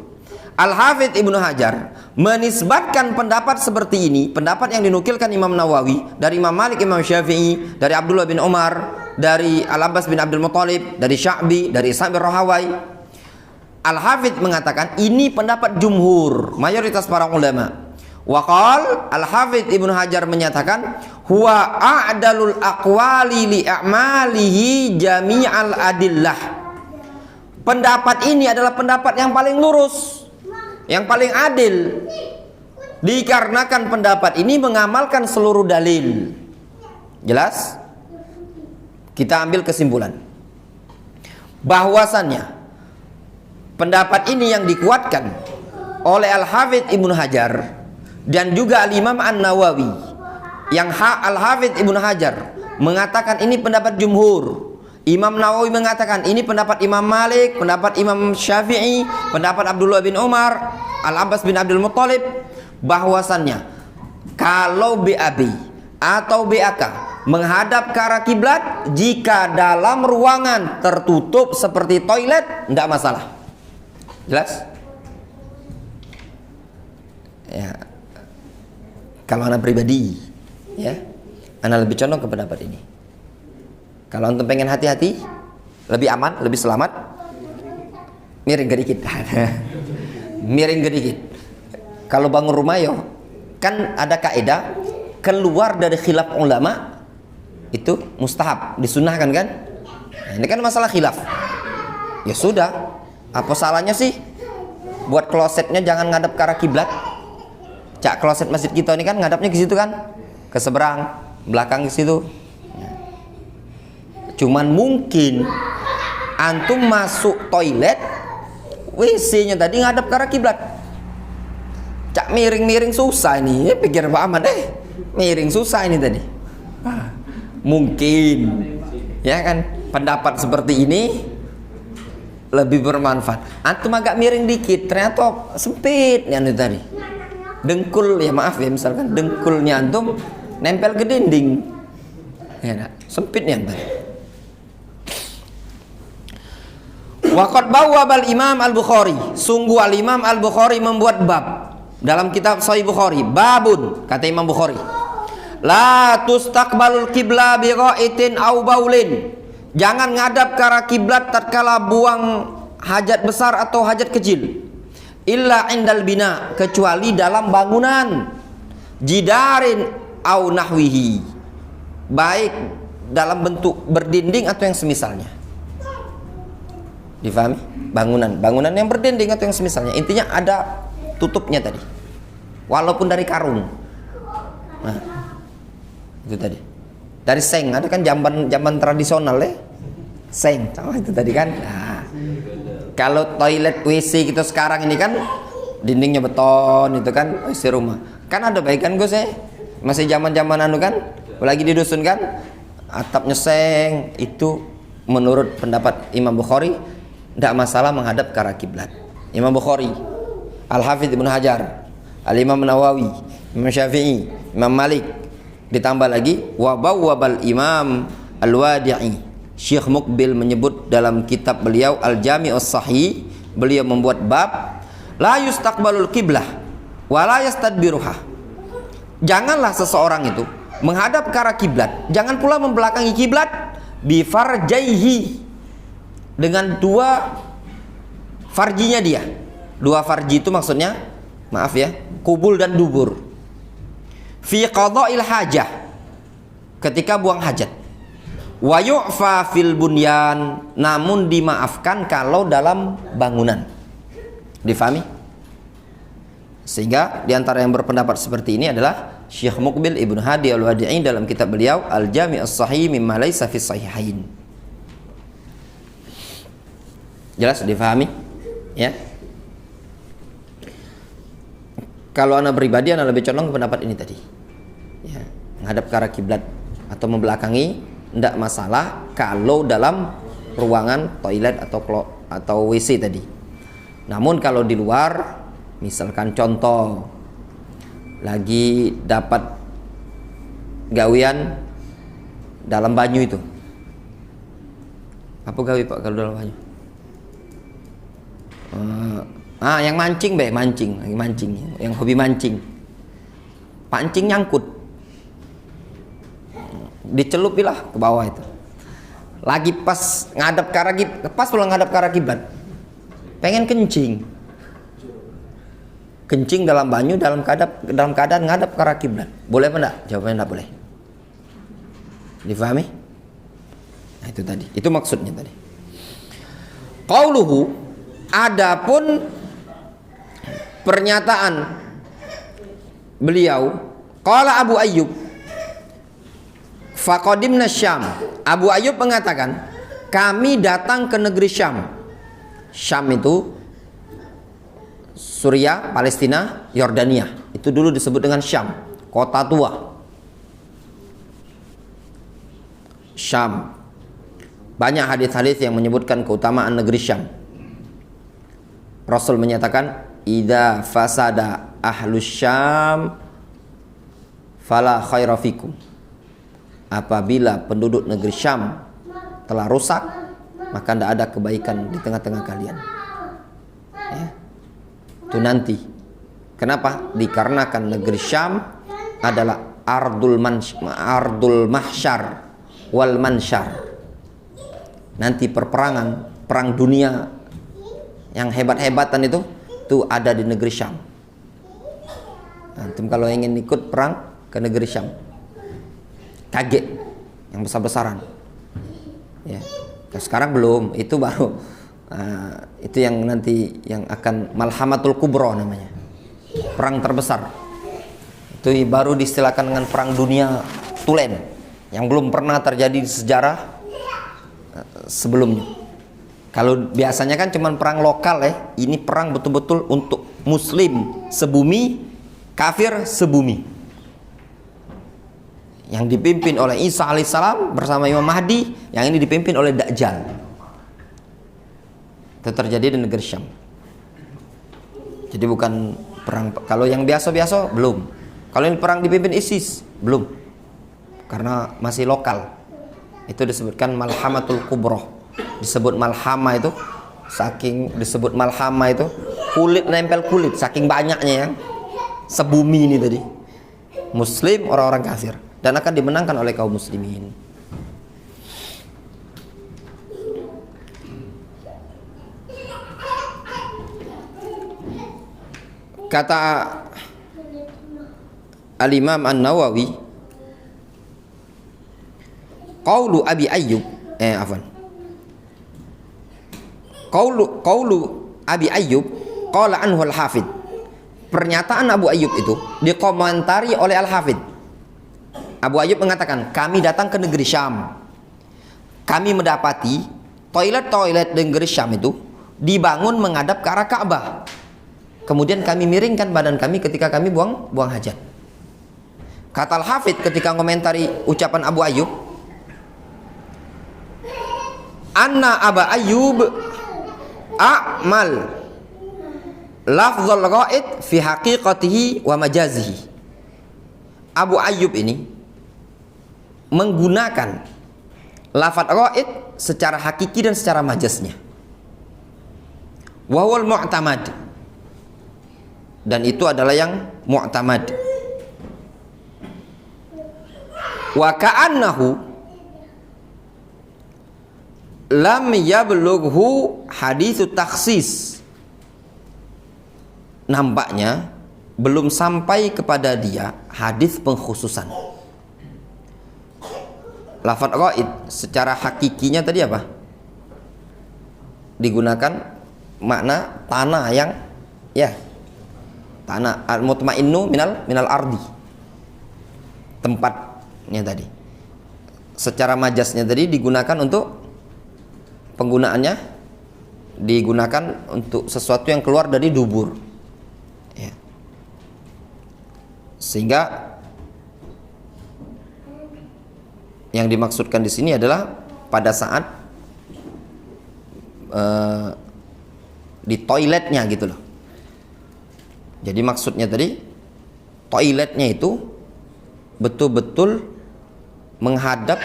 Speaker 1: Al-Hafidz Ibnu Hajar menisbatkan pendapat seperti ini, pendapat yang dinukilkan Imam Nawawi dari Imam Malik, Imam Syafi'i, dari Abdullah bin Umar, dari Al-Abbas bin Abdul Muttalib, dari Sya'bi, dari Ishaq bin Rahawai. Al-Hafidz mengatakan ini pendapat jumhur, mayoritas para ulama. Waqal Al-Hafidz Ibnu Hajar menyatakan huwa a'dalul aqwali li a'malihi jami'al adillah. Pendapat ini adalah pendapat yang paling lurus, yang paling adil, dikarenakan pendapat ini mengamalkan seluruh dalil. Jelas? Kita ambil kesimpulan bahwasannya pendapat ini yang dikuatkan oleh Al-Hafidz Ibnu Hajar dan juga Al-Imam An-Nawawi. Yang Al-Hafidz Ibnu Hajar mengatakan ini pendapat jumhur, Imam Nawawi mengatakan ini pendapat Imam Malik, pendapat Imam Syafi'i, pendapat Abdullah bin Umar, Al-Abbas bin Abdul Muttalib, bahwasannya kalau BAB atau BAK menghadap ke arah kiblat jika dalam ruangan tertutup seperti toilet tidak masalah. Jelas? Ya. Kalau anak pribadi, ya, anak lebih condong ke pendapat ini. Kalau antum pengen hati-hati, lebih aman, lebih selamat, miring ke dikit. Miring ke dikit. Kalau bangun rumah yo, kan ada kaidah keluar dari khilaf ulama itu mustahab, disunahkan kan? Nah, ini kan masalah khilaf. Ya sudah, apa salahnya sih buat klosetnya jangan ngadap ke arah kiblat? Cak kloset masjid kita ini kan ngadapnya ke situ kan? Ke seberang, belakang ke situ. Cuman mungkin antum masuk toilet, WC-nya tadi ngadap ke arah kiblat. Cak miring-miring susah ini. Pikir Pak Ahmad miring susah ini tadi. Mungkin ya kan pendapat seperti ini lebih bermanfaat. Antum agak miring dikit, ternyata sempit ya tadi. Dengkul ya maaf ya, misalkan dengkulnya antum nempel ke dinding. Ya, sempitnya tadi. Waqad bawwabal Imam Al-Bukhari. Sungguh Al-Imam Al-Bukhari membuat bab dalam kitab Sahih Bukhari. Babun, kata Imam Bukhari. La tustaqbalul qibla bi ghaitin aw baulin. Jangan ngadap ke arah kiblat tatkala buang hajat besar atau hajat kecil. Illa indal bina, kecuali dalam bangunan. Jidarin aw nahwihi. Baik dalam bentuk berdinding atau yang semisalnya. Difahami? Bangunan yang berdinding atau yang semisalnya. Intinya ada tutupnya tadi. Walaupun dari karung. Nah, itu tadi. Dari seng, ada kan jamban tradisional ya. Seng, sama itu tadi kan. Nah, kalau toilet WC kita sekarang ini kan dindingnya beton itu kan WC rumah. Kan ada baik kan Gus ya? Masih zaman-zaman anu kan? Lagi di dusun kan? Atapnya seng, itu menurut pendapat Imam Bukhari tidak masalah menghadap ke arah kiblat. Imam Bukhari, Al-Hafidz Ibnu Hajar, Al-Imam Nawawi, Imam Syafi'i, Imam Malik, ditambah lagi wa bawwabal Imam Al-Wadi'i. Syekh Muqbil menyebut dalam kitab beliau Al-Jami'us Sahih, beliau membuat bab la yustaqbalul qiblah wa la yastadbiruha. Janganlah seseorang itu menghadap ke arah kiblat, jangan pula membelakangi kiblat bi farjaihi, dengan dua farjinya dia. Dua farji itu maksudnya, maaf ya, kubul dan dubur. Fi qada'il hajah, ketika buang hajat. Wa yu'fa fil bunyan, namun dimaafkan kalau dalam bangunan. Difahami? Sehingga diantara yang berpendapat seperti ini adalah Syekh Muqbil Ibnu Hadi Al-Wadi'i dalam kitab beliau Al-Jami'us Sahih mimma laysa fi sahihain. Jelas difahami? Ya. Kalau anak pribadi, anak lebih condong ke pendapat ini tadi. Ya, menghadap ke arah kiblat atau membelakangi tidak masalah kalau dalam ruangan toilet atau WC tadi. Namun kalau di luar, misalkan contoh lagi dapat gawian dalam banyu itu. Apa gawi Pak kalau dalam banyu? Yang mancing lagi mancing, yang hobi mancing, pancing nyangkut, dicelupilah ke bawah itu. Lagi pas ngadap ke arah pas pulang ngadap ke arah kiblat, pengen kencing dalam banyu dalam keadaan ngadap ke arah kiblat, boleh apa enggak? Jawabannya enggak boleh. Difahami? Nah, itu tadi, itu maksudnya tadi. Qauluhu, adapun pernyataan beliau, qala Abu Ayyub faqadimna Syam. Abu Ayyub mengatakan, kami datang ke negeri Syam. Syam itu Suriah, Palestina, Yordania. Itu dulu disebut dengan Syam, kota tua. Syam. Banyak hadis-hadis yang menyebutkan keutamaan negeri Syam. Rasul menyatakan, idza fasada ahlus Syam fala khaira fikum. Apabila penduduk negeri Syam telah rusak, maka tidak ada kebaikan di tengah-tengah kalian. Ya. Itu nanti. Kenapa? Dikarenakan negeri Syam adalah ardul mahsyar wal mansyar. Nanti perang dunia yang hebat-hebatan itu ada di negeri Syam. Antum kalau ingin ikut perang ke negeri Syam, kaget yang besar-besaran. Ya, sekarang belum, itu baru itu yang nanti yang akan Malhamatul Kubra namanya, perang terbesar. Itu baru diistilahkan dengan perang dunia tulen yang belum pernah terjadi di sejarah sebelumnya. Kalau biasanya kan cuma perang lokal ya, ini perang betul-betul untuk muslim sebumi, kafir sebumi. Yang dipimpin oleh Isa alaihissalam bersama Imam Mahdi, yang ini dipimpin oleh Dajjal. Itu terjadi di negeri Syam. Jadi bukan perang, kalau yang biasa-biasa belum. Kalau ini perang dipimpin ISIS belum, karena masih lokal. Itu disebutkan Malhamatul Kubra. Disebut malhama itu, saking disebut malhama itu kulit nempel kulit, saking banyaknya yang sebumi ini tadi, muslim orang-orang kafir, dan akan dimenangkan oleh kaum muslimin. Kata Al-Imam An-Nawawi, qaulu Abi Ayyub qaulu Abi Ayyub qala anhu al-Hafidh. Pernyataan Abu Ayyub itu dikomentari oleh Al-Hafidh. Abu Ayyub mengatakan, kami datang ke negeri Syam, kami mendapati toilet-toilet di negeri Syam itu dibangun menghadap ke arah Ka'bah. Kemudian kami miringkan badan kami ketika kami buang hajat. Kata Al-Hafidh ketika komentari ucapan Abu Ayyub, anna Aba Ayyub a'mal lafzul ghaid fi haqiqatihi wa majazihi. Abu Ayyub ini menggunakan lafaz ghaid secara hakiki dan secara majaznya. Wa huwal mu'tamad, dan itu adalah yang mu'tamad. Wa ka'annahu lam yablughu haditsu takhsis. Nampaknya belum sampai kepada dia hadis pengkhususan. Lafaz ghaid secara hakikinya tadi apa? Digunakan makna tanah yang tanah al-mutmainnu minal ardi, tempatnya tadi. Secara majaznya tadi digunakan untuk penggunaannya, digunakan untuk sesuatu yang keluar dari dubur ya. Sehingga yang dimaksudkan di sini adalah pada saat di toiletnya gitu loh. Jadi maksudnya tadi toiletnya itu betul-betul menghadap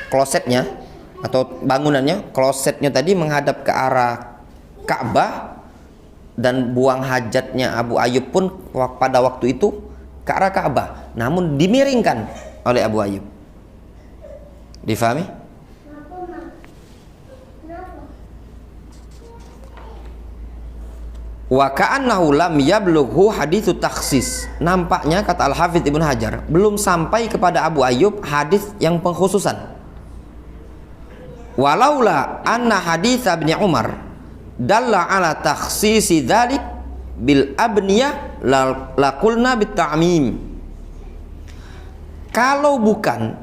Speaker 1: klosetnya atau bangunannya, klosetnya tadi menghadap ke arah Ka'bah, dan buang hajatnya Abu Ayyub pun pada waktu itu ke arah Ka'bah, namun dimiringkan oleh Abu Ayyub. Difahami? Wa ka'annahu lam yablughu haditsu takhsis. Nampaknya kata Al-Hafidz Ibnu Hajar belum sampai kepada Abu Ayyub hadis yang pengkhususan. Walaula anna hadits Ibnu Umar dalla ala takhsisi dzalik bil abniyah laqulna bit ta'mim. Kalau bukan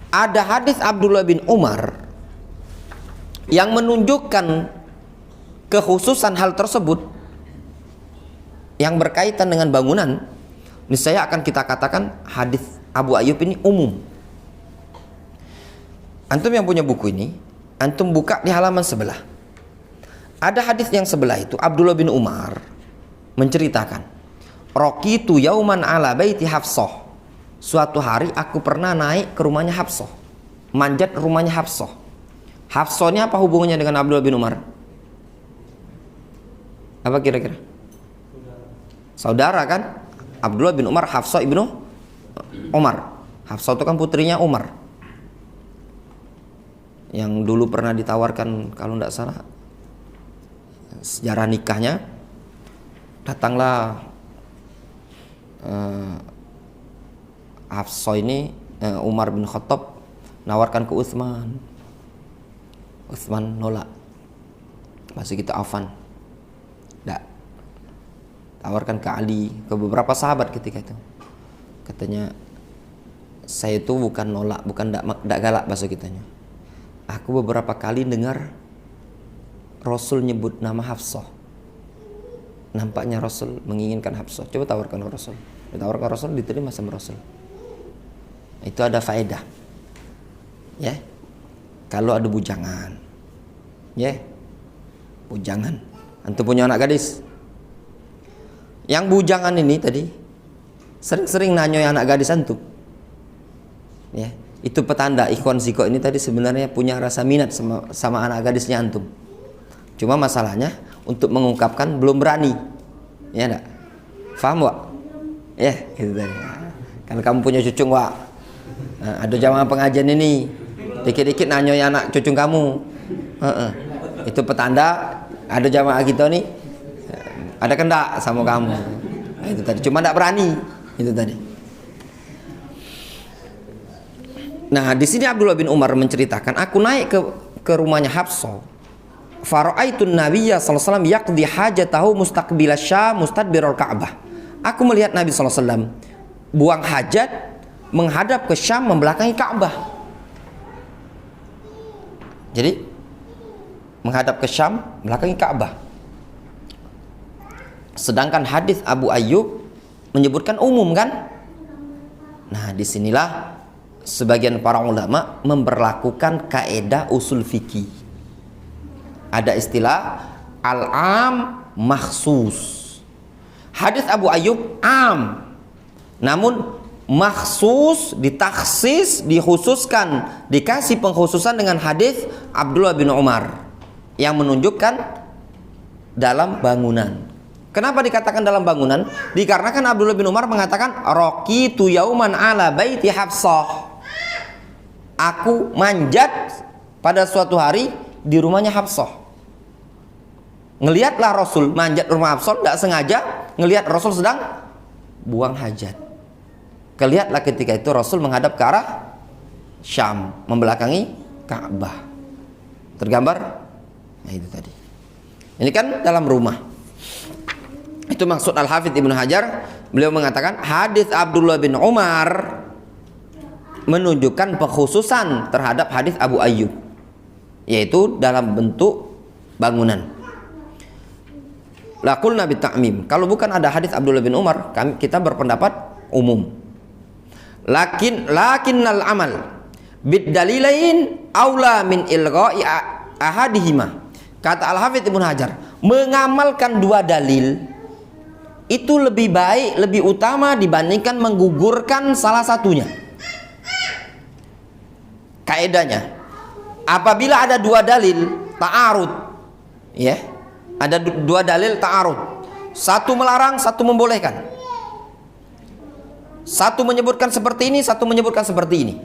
Speaker 1: ada hadis Abdullah bin Umar yang menunjukkan kekhususan hal tersebut yang berkaitan dengan bangunan, niscaya akan kita katakan hadis Abu Ayyub ini umum. Antum yang punya buku ini, antum buka di halaman sebelah. Ada hadis yang sebelah itu Abdullah bin Umar menceritakan, raqitu yauman ala baiti Hafsah. Suatu hari aku pernah naik ke rumahnya Hafsah, manjat rumahnya Hafsah. Hafsah ini apa hubungannya dengan Abdullah bin Umar? Apa kira-kira? Saudara kan? Abdullah bin Umar Hafsah ibnu Umar. Hafsah itu kan putrinya Umar, yang dulu pernah ditawarkan, kalau tidak salah sejarah nikahnya, datanglah Hafsah ini, Umar bin Khattab nawarkan ke Utsman. Utsman nolak, masih kita Affan, tidak. Tawarkan ke Ali, ke beberapa sahabat ketika itu. Katanya, saya itu bukan nolak, bukan tidak galak bahasa kitanya. Aku beberapa kali dengar Rasul nyebut nama Hafsah. Nampaknya Rasul menginginkan Hafsah. Coba tawarkan ke Rasul. Ditawarkan Rasul, diterima sama Rasul. Itu ada faedah. Ya. Kalau ada bujangan. Ya. Bujangan. Antum punya anak gadis. Yang bujangan ini tadi sering-sering nanyoy anak gadis antum. Ya, itu petanda ikhwan siko ini tadi sebenarnya punya rasa minat sama anak gadisnya antum. Cuma masalahnya untuk mengungkapkan belum berani. Ya enggak? Faham, Wak? Ya, gitu tadi. Kalau kamu punya cucu, Wak, ada jamaah pengajian ini, dikit-dikit nanyoy anak cucu kamu. Itu petanda ada jamaah kita nih, ada kendak sama kamu. Nah, itu tadi. Cuma enggak berani. Itu tadi. Nah, di sini Abdullah bin Umar menceritakan, aku naik ke rumahnya Hafsah. Fara'aitun Nabiyya sallallahu alaihi wasallam yaqdi hajatahu mustaqbil Syam mustadbirul Ka'bah. Aku melihat Nabi sallallahu alaihi wasallam buang hajat menghadap ke Syam membelakangi Ka'bah. Jadi menghadap ke Syam membelakangi Ka'bah. Sedangkan hadis Abu Ayyub menyebutkan umum kan? Nah, disinilah sebagian para ulama memberlakukan kaedah usul fikih. Ada istilah al-am makhsus. Hadis Abu Ayyub am, namun makhsus, ditaksis, dikhususkan, dikasih pengkhususan dengan hadis Abdullah bin Umar yang menunjukkan dalam bangunan. Kenapa dikatakan dalam bangunan? Dikarenakan Abdullah bin Umar mengatakan raqitu yauman ala baiti Hafsah. Aku manjat pada suatu hari di rumahnya Hafsah. Ngelihatlah Rasul manjat rumah Hafsah, tidak sengaja ngelihat Rasul sedang buang hajat. Kelihatlah ketika itu Rasul menghadap ke arah Syam, membelakangi Ka'bah. Tergambar? Nah, itu tadi. Ini kan dalam rumah. Itu maksud Al-Hafidz Ibnu Hajar. Beliau mengatakan hadis Abdullah bin Umar menunjukkan pengkhususan terhadap hadis Abu Ayyub, yaitu dalam bentuk bangunan. Laqulna bitamim. Kalau bukan ada hadis Abdullah bin Umar, kita berpendapat umum. Lakinnal amal bid dalilain aula min ilgha'i ahadihima. Kata Al-Hafidz Ibnu Hajar, mengamalkan dua dalil itu lebih baik, lebih utama dibandingkan menggugurkan salah satunya. Kaedahnya, apabila ada dua dalil ta'arud, ya, ada dua dalil ta'arud, satu melarang, satu membolehkan, satu menyebutkan seperti ini, satu menyebutkan seperti ini.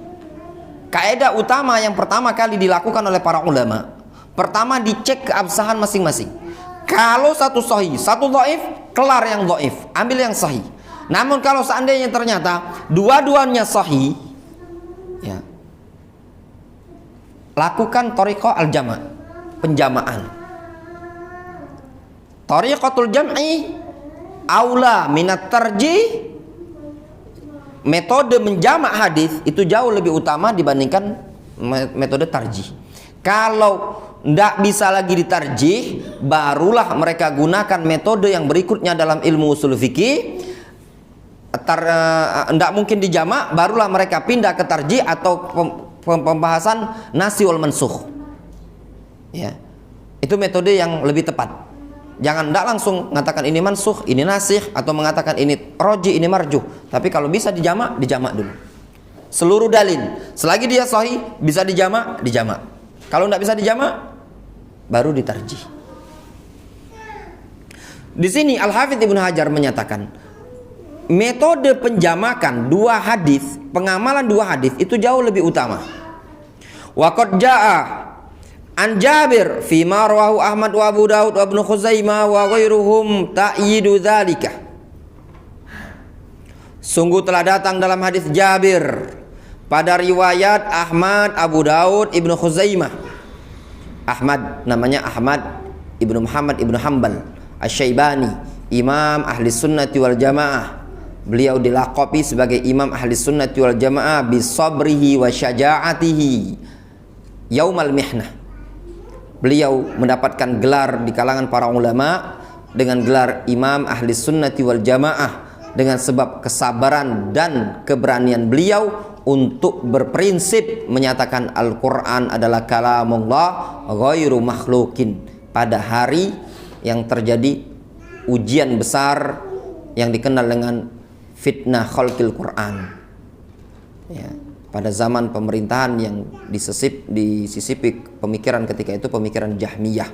Speaker 1: Kaedah utama yang pertama kali dilakukan oleh para ulama, pertama dicek keabsahan masing-masing. Kalau satu sahih, satu dhaif, kelar yang dhaif, ambil yang sahih. Namun kalau seandainya ternyata dua-duanya sahih, ya, lakukan thariqah al-jama', penjamaan. Thariqatul jam'i aula minat tarjih. Metode menjamak hadis itu jauh lebih utama dibandingkan metode tarjih. Kalau tidak bisa lagi ditarjih, barulah mereka gunakan metode yang berikutnya dalam ilmu usul fikih. Tidak mungkin dijamak, barulah mereka pindah ke tarjih atau pembahasan nasi wal mansukh. Ya, itu metode yang lebih tepat. Jangan tidak langsung mengatakan ini mansukh, ini nasikh, atau mengatakan ini roji, ini marjuh. Tapi kalau bisa dijamak, dijamak dulu. Seluruh dalil, selagi dia sahih, bisa dijamak, dijamak. Kalau tidak bisa dijamak, baru ditarjih. Di sini Al-Hafidz Ibnu Hajar menyatakan metode penjamakan dua hadis, pengamalan dua hadis itu jauh lebih utama. Wa qad jaa an Jabir fi ma rawahu Ahmad wa Abu Daud wa Ibnu Khuzaimah wa ghairuhum ta'yidu dzalika. Sungguh telah datang dalam hadis Jabir pada riwayat Ahmad, Abu Daud, Ibnu Khuzaimah. Ahmad namanya Ahmad Ibnu Muhammad Ibnu Hanbal Asy-Syaibani, Imam Ahli Sunnati wal Jamaah. Beliau dilaqabi sebagai Imam Ahli Sunnati wal Jamaah bisabrihi wa syaja'atihi yaumal mihnah. Beliau mendapatkan gelar di kalangan para ulama dengan gelar Imam Ahli Sunnati wal Jamaah dengan sebab kesabaran dan keberanian beliau untuk berprinsip menyatakan Al-Quran adalah kalamullah ghairu makhlukin pada hari yang terjadi ujian besar yang dikenal dengan fitnah khalqil Quran, ya, pada zaman pemerintahan yang disisipi pemikiran ketika itu pemikiran Jahmiyah.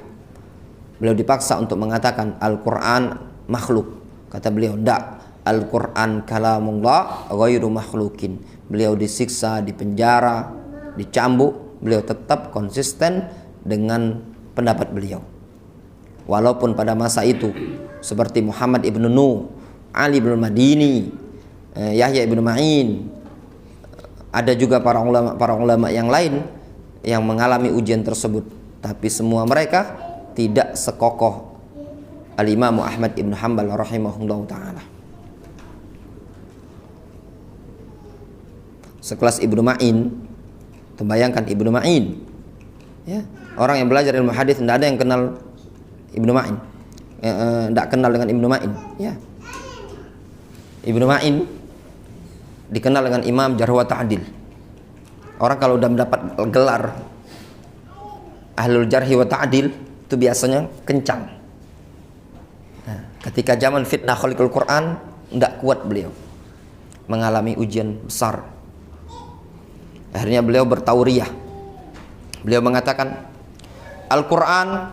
Speaker 1: Beliau dipaksa untuk mengatakan Al-Quran makhluk. Kata beliau, tidak, Al-Quran kalamullah ghairu makhlukin. Beliau disiksa, dipenjara, dicambuk, beliau tetap konsisten dengan pendapat beliau. Walaupun pada masa itu seperti Muhammad ibnu Nuh, Ali ibn Madini, Yahya ibn Ma'in, ada juga para ulama yang lain yang mengalami ujian tersebut, tapi semua mereka tidak sekokoh Al-Imam Ahmad ibn Hanbal rahimahullah ta'ala. Sekelas Ibnu Ma'in, terbayangkan Ibnu Ma'in, ya, orang yang belajar ilmu hadis tidak ada yang kenal Ibnu Ma'in, tidak kenal dengan Ibnu Ma'in, ya. Ibnu Ma'in dikenal dengan Imam Jarh wa Ta'dil. Orang kalau sudah mendapat gelar Ahlul Jarhi wa Ta'dil itu biasanya kencang. Nah, ketika zaman fitnah khalqul Quran tidak kuat beliau, mengalami ujian besar. Akhirnya beliau bertauriyah. Beliau mengatakan Al-Quran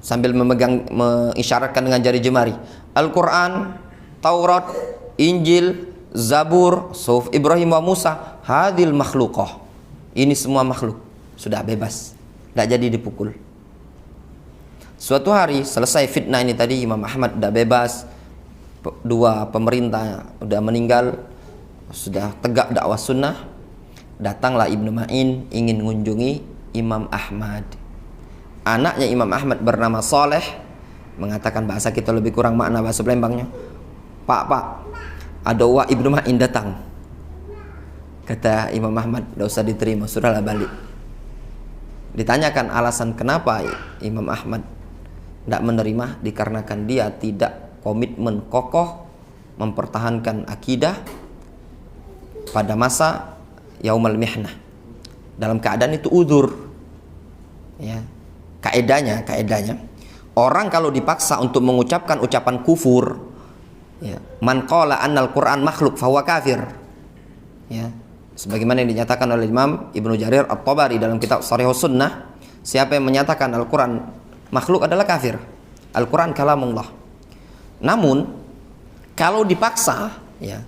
Speaker 1: sambil mengisyaratkan dengan jari jemari, Al-Quran, Taurat, Injil, Zabur, Suhuf Ibrahim wa Musa, hadil makhluqah. Ini semua makhluk, sudah bebas, tidak jadi dipukul. Suatu hari selesai fitnah ini tadi, Imam Ahmad sudah bebas, dua pemerintah sudah meninggal, sudah tegak dakwah sunnah. Datanglah Ibnu Ma'in ingin mengunjungi Imam Ahmad. Anaknya Imam Ahmad bernama Saleh mengatakan, bahasa kita lebih kurang makna bahasa Palembangnya, Pak, ada Wak Ibnu Ma'in datang. Kata Imam Ahmad, tidak usah diterima, sudahlah balik. Ditanyakan alasan kenapa Imam Ahmad tidak menerima, dikarenakan dia tidak komitmen kokoh mempertahankan akidah pada masa yaumal mihnah, dalam keadaan itu udzur, ya. Kaedahnya orang kalau dipaksa untuk mengucapkan ucapan kufur, ya, man qala annal Quran makhluk fahuwa kafir, ya, sebagaimana yang dinyatakan oleh Imam Ibnu Jarir At-Tabari dalam kitab Sharihus Sunnah, siapa yang menyatakan Al-Quran makhluk adalah kafir. Al-Quran kalamullah. Namun kalau dipaksa, ya,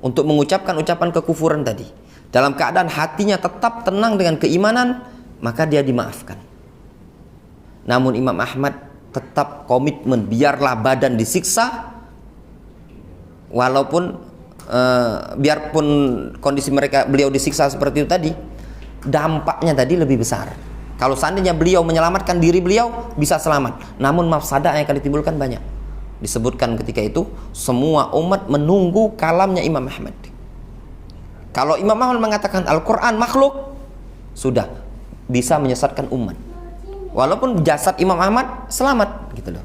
Speaker 1: untuk mengucapkan ucapan kekufuran tadi, dalam keadaan hatinya tetap tenang dengan keimanan, maka dia dimaafkan. Namun Imam Ahmad tetap komitmen, biarlah badan disiksa, walaupun biarpun kondisi beliau disiksa seperti itu tadi, dampaknya tadi lebih besar. Kalau seandainya beliau menyelamatkan diri beliau, bisa selamat, namun mafsadah yang akan ditimbulkan banyak. Disebutkan ketika itu semua umat menunggu kalamnya Imam Ahmad. Kalau Imam Ahmad mengatakan Al-Quran makhluk, sudah bisa menyesatkan umat. Walaupun jasad Imam Ahmad selamat, gitu loh.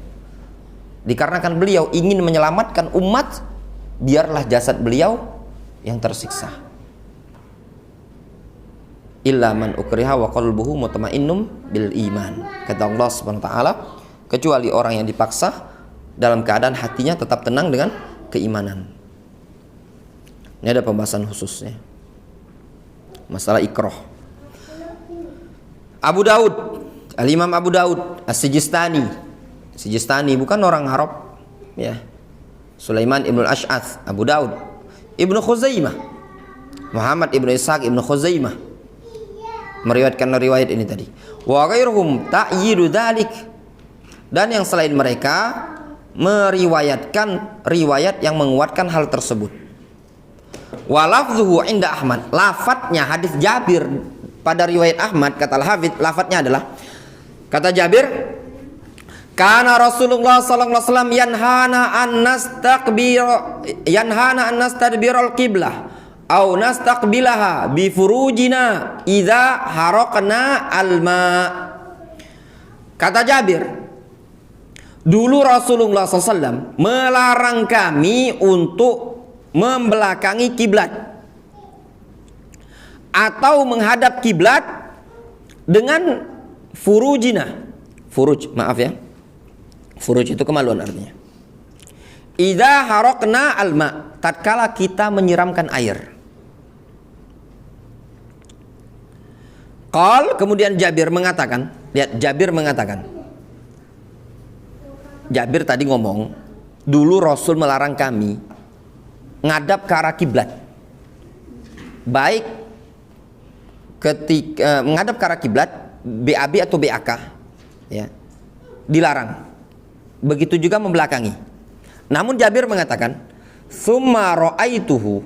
Speaker 1: Dikarenakan beliau ingin menyelamatkan umat, biarlah jasad beliau yang tersiksa. Illa man ukriha wa qalbuhu mutmainnum bil iman. Kata Allah Subhanahu wa taala, kecuali orang yang dipaksa dalam keadaan hatinya tetap tenang dengan keimanan. Ini ada pembahasan khususnya masalah ikrah. Abu Daud, Al-Imam Abu Daud As-Sijistani. Sijistani bukan orang Arab, ya. Sulaiman ibn al-Ash'ath, Abu Daud, Ibnu Khuzaimah, Muhammad ibn Ishaq ibn Khuzaimah meriwayatkan riwayat ini tadi. Wa ghairuhum ta'yidu dzalik, dan yang selain mereka meriwayatkan riwayat yang menguatkan hal tersebut. Wa lafdhuhu inda Ahmad, lafadznya hadis Jabir pada riwayat Ahmad, kata Al-Hafidz, lafadznya adalah, kata Jabir, kana Rasulullah sallallahu alaihi wasallam yanhana an nastadbirul qiblah au nastaqbilaha bi furujina idza haraqna alma. Kata Jabir, dulu Rasulullah SAW melarang kami untuk membelakangi kiblat atau menghadap kiblat dengan furujina. Furuj, maaf ya, furuj itu kemaluan artinya. Idza haraqna alma, tatkala kita menyiramkan air. Qal, kemudian Jabir mengatakan, lihat Jabir mengatakan, Jabir tadi ngomong, dulu Rasul melarang kami ngadap ke arah kiblat, baik ketika menghadap ke arah kiblat, BAB atau BAK, ya, dilarang. Begitu juga membelakangi. Namun Jabir mengatakan, summa ra'aituhu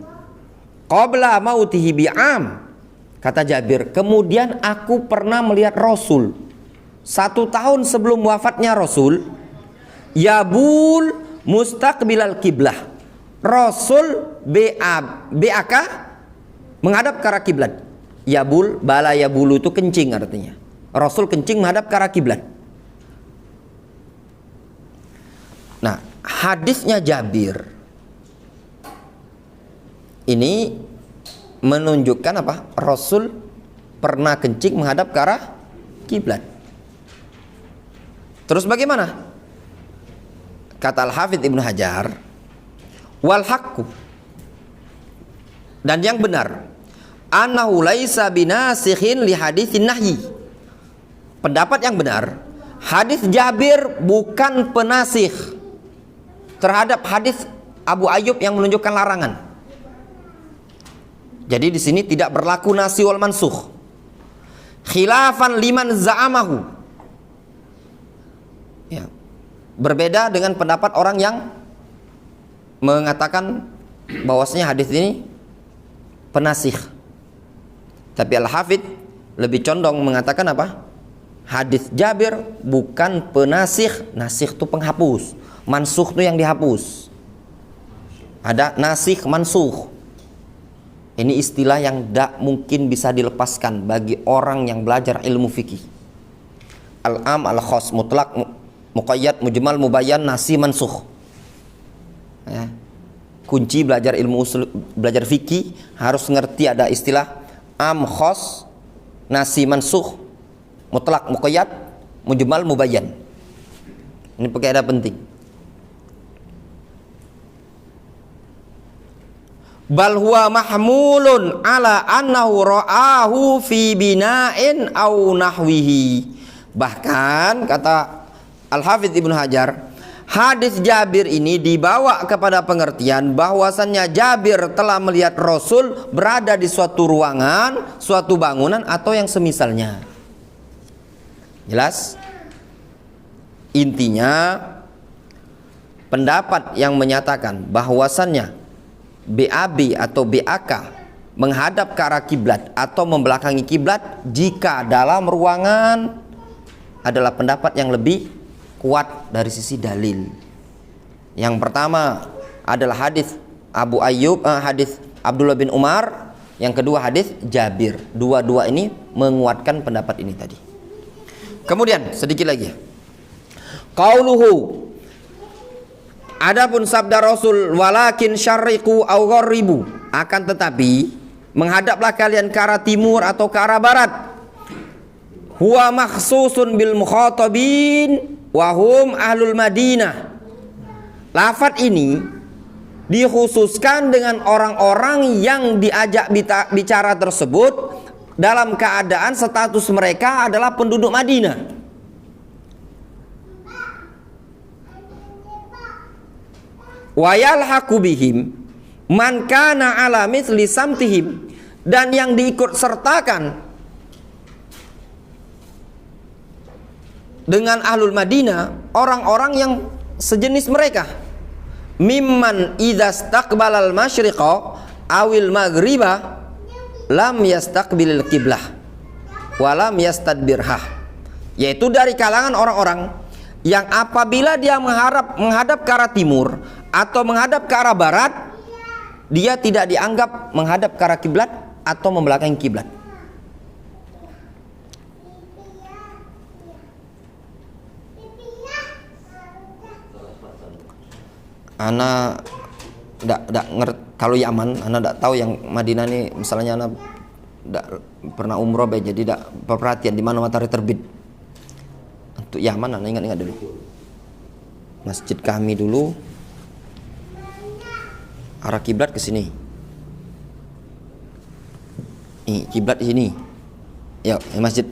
Speaker 1: qabla mautihi bi'am. Kata Jabir, kemudian aku pernah melihat Rasul 1 tahun sebelum wafatnya Rasul, yabul mustaqbilal kiblah. Rasul BAK menghadap ke arah kiblat. Yabul, bala yabulu itu kencing artinya. Rasul kencing menghadap ke arah kiblat. Nah, hadisnya Jabir ini menunjukkan apa? Rasul pernah kencing menghadap ke arah kiblat. Terus bagaimana? Kata Al-Hafidz Ibnu Hajar, wal haqqu, dan yang benar, annahu laisa binasikhin li haditsin nahyi. Pendapat yang benar, hadis Jabir bukan penasih terhadap hadis Abu Ayyub yang menunjukkan larangan. Jadi di sini tidak berlaku nasi wal mansukh. Khilafan liman za'amahu. Ya. Berbeda dengan pendapat orang yang mengatakan bahwasanya hadis ini penasih. Tapi Al-Hafidz lebih condong mengatakan apa? Hadis Jabir bukan penasih. Nasih itu penghapus, mansukh itu yang dihapus. Ada nasih, mansukh. Ini istilah yang tidak mungkin bisa dilepaskan bagi orang yang belajar ilmu fikih. Al-am, al-khas, mutlak, muqayyad, mujmal, mubayyan, nasi, mansukh. Ya. Kunci belajar ilmu usul, belajar fikih harus ngerti ada istilah am, khas, nasi, mansukh, mutlak, muqayyad, mujmal, mubayyan. Ini kaidah penting. Bal huwa mahmulun ala annahu ra'ahu fi bina'in au nahwihi. Bahkan kata Al-Hafidz Ibnu Hajar, hadis Jabir ini dibawa kepada pengertian bahwasannya Jabir telah melihat Rasul berada di suatu ruangan, suatu bangunan atau yang semisalnya. Jelas? Intinya pendapat yang menyatakan bahwasannya BAB atau BAK menghadap ke arah kiblat atau membelakangi kiblat jika dalam ruangan adalah pendapat yang lebih kuat dari sisi dalil. Yang pertama adalah hadis Abu Ayyub, hadis Abdullah bin Umar. Yang kedua hadis Jabir. Dua-dua ini menguatkan pendapat ini tadi. Kemudian sedikit lagi. Qauluhu, adapun sabda Rasul, walakin syarriqu aw gharribu, akan tetapi menghadaplah kalian ke arah timur atau ke arah barat. Huwa makhsusun bil mukhatabin wa hum ahlul Madinah. Lafaz ini dikhususkan dengan orang-orang yang diajak bicara tersebut dalam keadaan status mereka adalah penduduk Madinah. wa yalhaqu bihim man kana ala mithli samtihim, dan yang diikut sertakan dengan ahlul Madinah orang-orang yang sejenis mereka, mimman idza staqbalal masyriqa awil maghriba lam yastaqbilil qiblah wa lam yastadbirha, yaitu dari kalangan orang-orang yang apabila dia menghadap ke arah timur atau menghadap ke arah barat, dia tidak dianggap menghadap ke arah kiblat atau membelakangi kiblat. Ana ndak ngerti kalau Yaman, ana ndak tahu yang Madinah nih, misalnya ana ndak pernah umroh jadi ndak perhatian di mana matahari terbit. Untuk Yaman ana ingat dulu. Masjid kami dulu arah kiblat ke sini. Nih, kiblat di sini. Ya,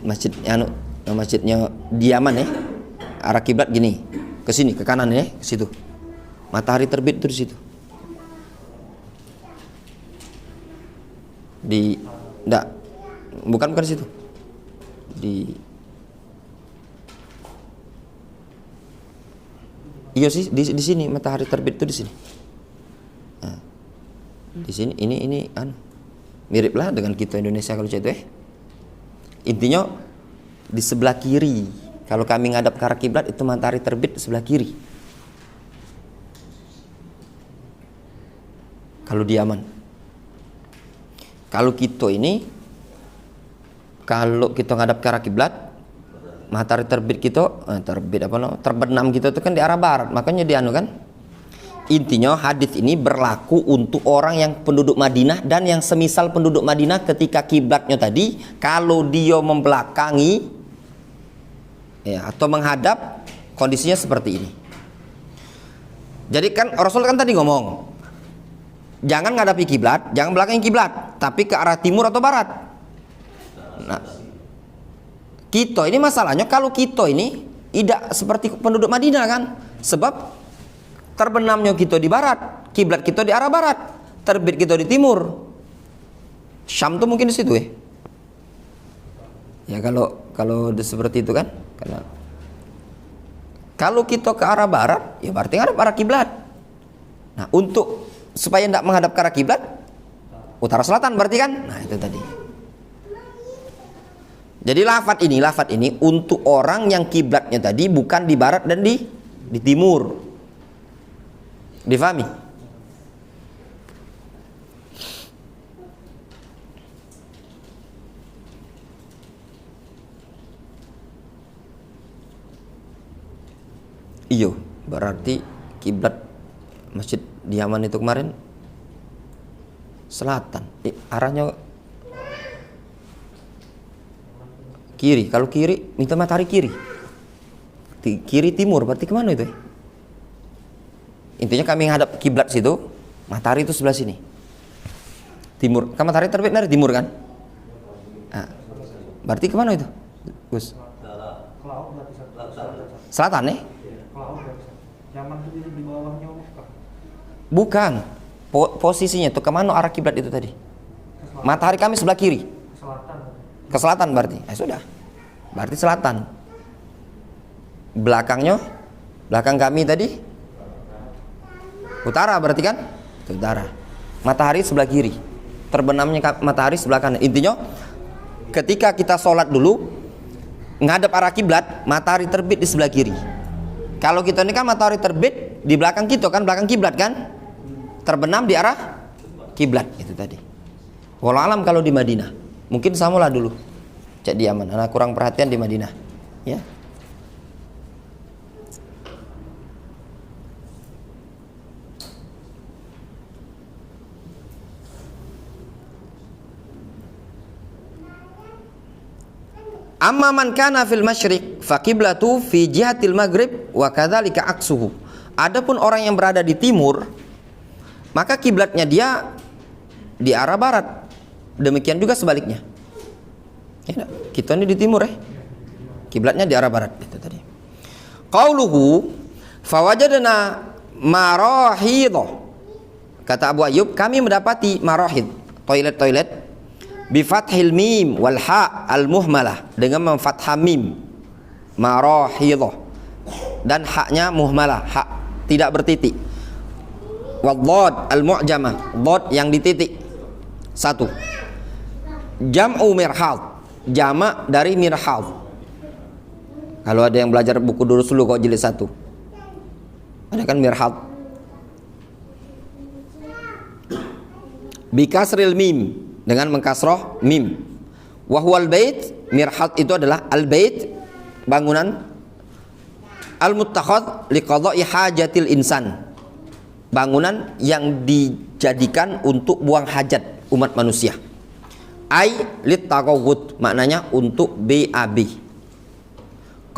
Speaker 1: masjidnya di Yaman ya. Arah kiblat gini. Ke sini, ke kanan ya, ke situ. Matahari terbit itu di situ. Bukan di situ. Iya sih, di sini matahari terbit itu di sini. Nah, di sini ini miriplah dengan kita Indonesia kalau itu. Intinya di sebelah kiri. Kalau kami ngadap ke arah kiblat itu matahari terbit di sebelah kiri. Kalau di Yaman. Kalau kita ini, kalau kita ngadap ke arah kiblat, matahari terbit kita, terbenam kita itu kan di arah barat. Makanya kan. Intinya hadis ini berlaku untuk orang yang penduduk Madinah dan yang semisal penduduk Madinah ketika kiblatnya tadi, kalau dia membelakangi ya, atau menghadap, kondisinya seperti ini. Jadi kan Rasul kan tadi ngomong, jangan ngadapi kiblat, jangan belakangi kiblat, tapi ke arah timur atau barat. Nah, kita ini masalahnya kalau kita ini tidak seperti penduduk Madinah kan, sebab terbenamnya kita di barat, kiblat kita di arah barat, terbit kita di timur. Syam tuh mungkin di situ ya. Ya kalau seperti itu kan, karena kalau kita ke arah barat, ya berarti ngadap arah kiblat. Nah, untuk supaya tidak menghadap ke arah kiblat, utara selatan berarti kan. Nah, itu tadi. Jadi lafaz ini untuk orang yang kiblatnya tadi bukan di barat dan di timur. Difahami? Iyo, berarti kiblat masjid di Yaman itu kemarin selatan. Arahnya kiri. Kalau kiri, minta matahari kiri. Kiri timur, berarti kemana itu? Intinya kami menghadap kiblat situ, matahari itu sebelah sini. Timur. Kan matahari terbit dari timur kan? Nah, berarti kemana itu, Gus? Selatan ya?
Speaker 2: Yaman itu di bawahnya Mekah.
Speaker 1: Bukan. Posisinya itu kemana arah kiblat itu tadi? Matahari kami sebelah kiri. Ke selatan berarti. Sudah. Berarti selatan. Belakang kami tadi utara berarti kan? Itu utara. Matahari sebelah kiri. Terbenamnya matahari sebelah kanan. Intinya ketika kita sholat dulu ngadep arah kiblat, matahari terbit di sebelah kiri. Kalau kita ini kan matahari terbit di belakang kita kan, belakang kiblat kan? Terbenam di arah kiblat itu tadi. Walau alam kalau di Madinah. Mungkin samalah dulu. Cek di Yaman. Anak kurang perhatian di Madinah. Ya. Amma man kana fil masyriq fa qiblatu fi jihatil maghrib wa kadzalika aksuhu. Adapun orang yang berada di timur, maka kiblatnya dia di arah barat. Demikian juga sebaliknya. Ya, kita ini di timur ya. Kiblatnya di arah barat itu tadi. Qauluhu fa wajadna marahidh. Kata Abu Ayyub, kami mendapati marahid, toilet-toilet, bi fathil mim wal ha al muhmalah, dengan memfathah mim, marahidh, dan haknya muhmalah, hak tidak bertitik. Wadh al mu'jamah, dhad yang dititik. Satu. Jam'u mirhad, jamak dari mirhad. Kalau ada yang belajar buku durus dulu, kau jilid 1, ada kan mirhad. Bikasril mim, dengan mengkasroh mim. Wahwal bait, mirhad itu adalah al bait, bangunan, al muttakhadh liqada'i hajatil insan, bangunan yang dijadikan untuk buang hajat umat manusia. Ai littaqawwud, maknanya untuk BAB.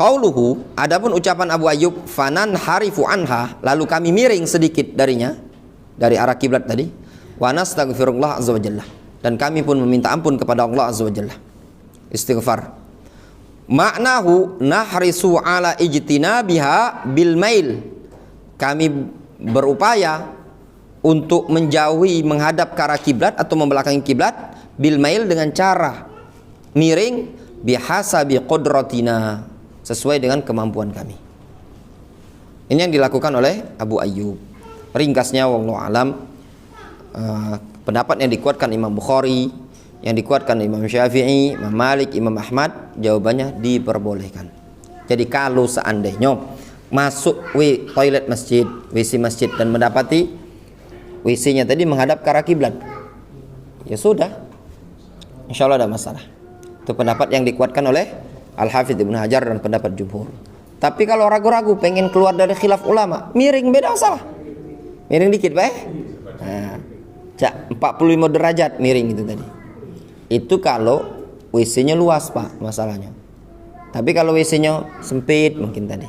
Speaker 1: Qauluhu, adapun ucapan Abu Ayyub, fanan harifu anha, lalu kami miring sedikit darinya, dari arah kiblat tadi. Wa nastaghfirullah azza wa jalla, dan kami pun meminta ampun kepada Allah azza wa jalla, istighfar. Maknahu nahrisu ala ijtinabiha bil mail, kami berupaya untuk menjauhi menghadap ke arah kiblat atau membelakangi kiblat, bil mail dengan cara miring, bihasabi qudratina, sesuai dengan kemampuan kami. Ini yang dilakukan oleh Abu Ayyub. Ringkasnya wallahu alam, pendapat yang dikuatkan Imam Bukhari, yang dikuatkan Imam Syafi'i, Imam Malik, Imam Ahmad, jawabannya diperbolehkan. Jadi kalau seandainya masuk toilet masjid, WC masjid, dan mendapati WC-nya tadi menghadap ke arah kiblat, ya sudah, insya Allah ada masalah. Itu pendapat yang dikuatkan oleh Al-Hafidz Ibnu Hajar dan pendapat jumhur. Tapi kalau ragu-ragu pengen keluar dari khilaf ulama, miring, beda masalah. Miring dikit, Pak. Nah, 45 derajat miring itu tadi. Itu kalau WC-nya luas, Pak, masalahnya. Tapi kalau WC-nya sempit mungkin tadi,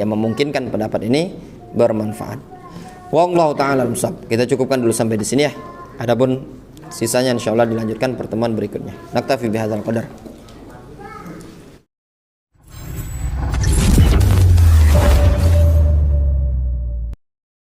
Speaker 1: yang memungkinkan pendapat ini bermanfaat. Wallahu taala musab. Kita cukupkan dulu sampai di sini ya. Adapun sisanya insyaallah dilanjutkan pertemuan berikutnya. Naktafi bihadzal qadar.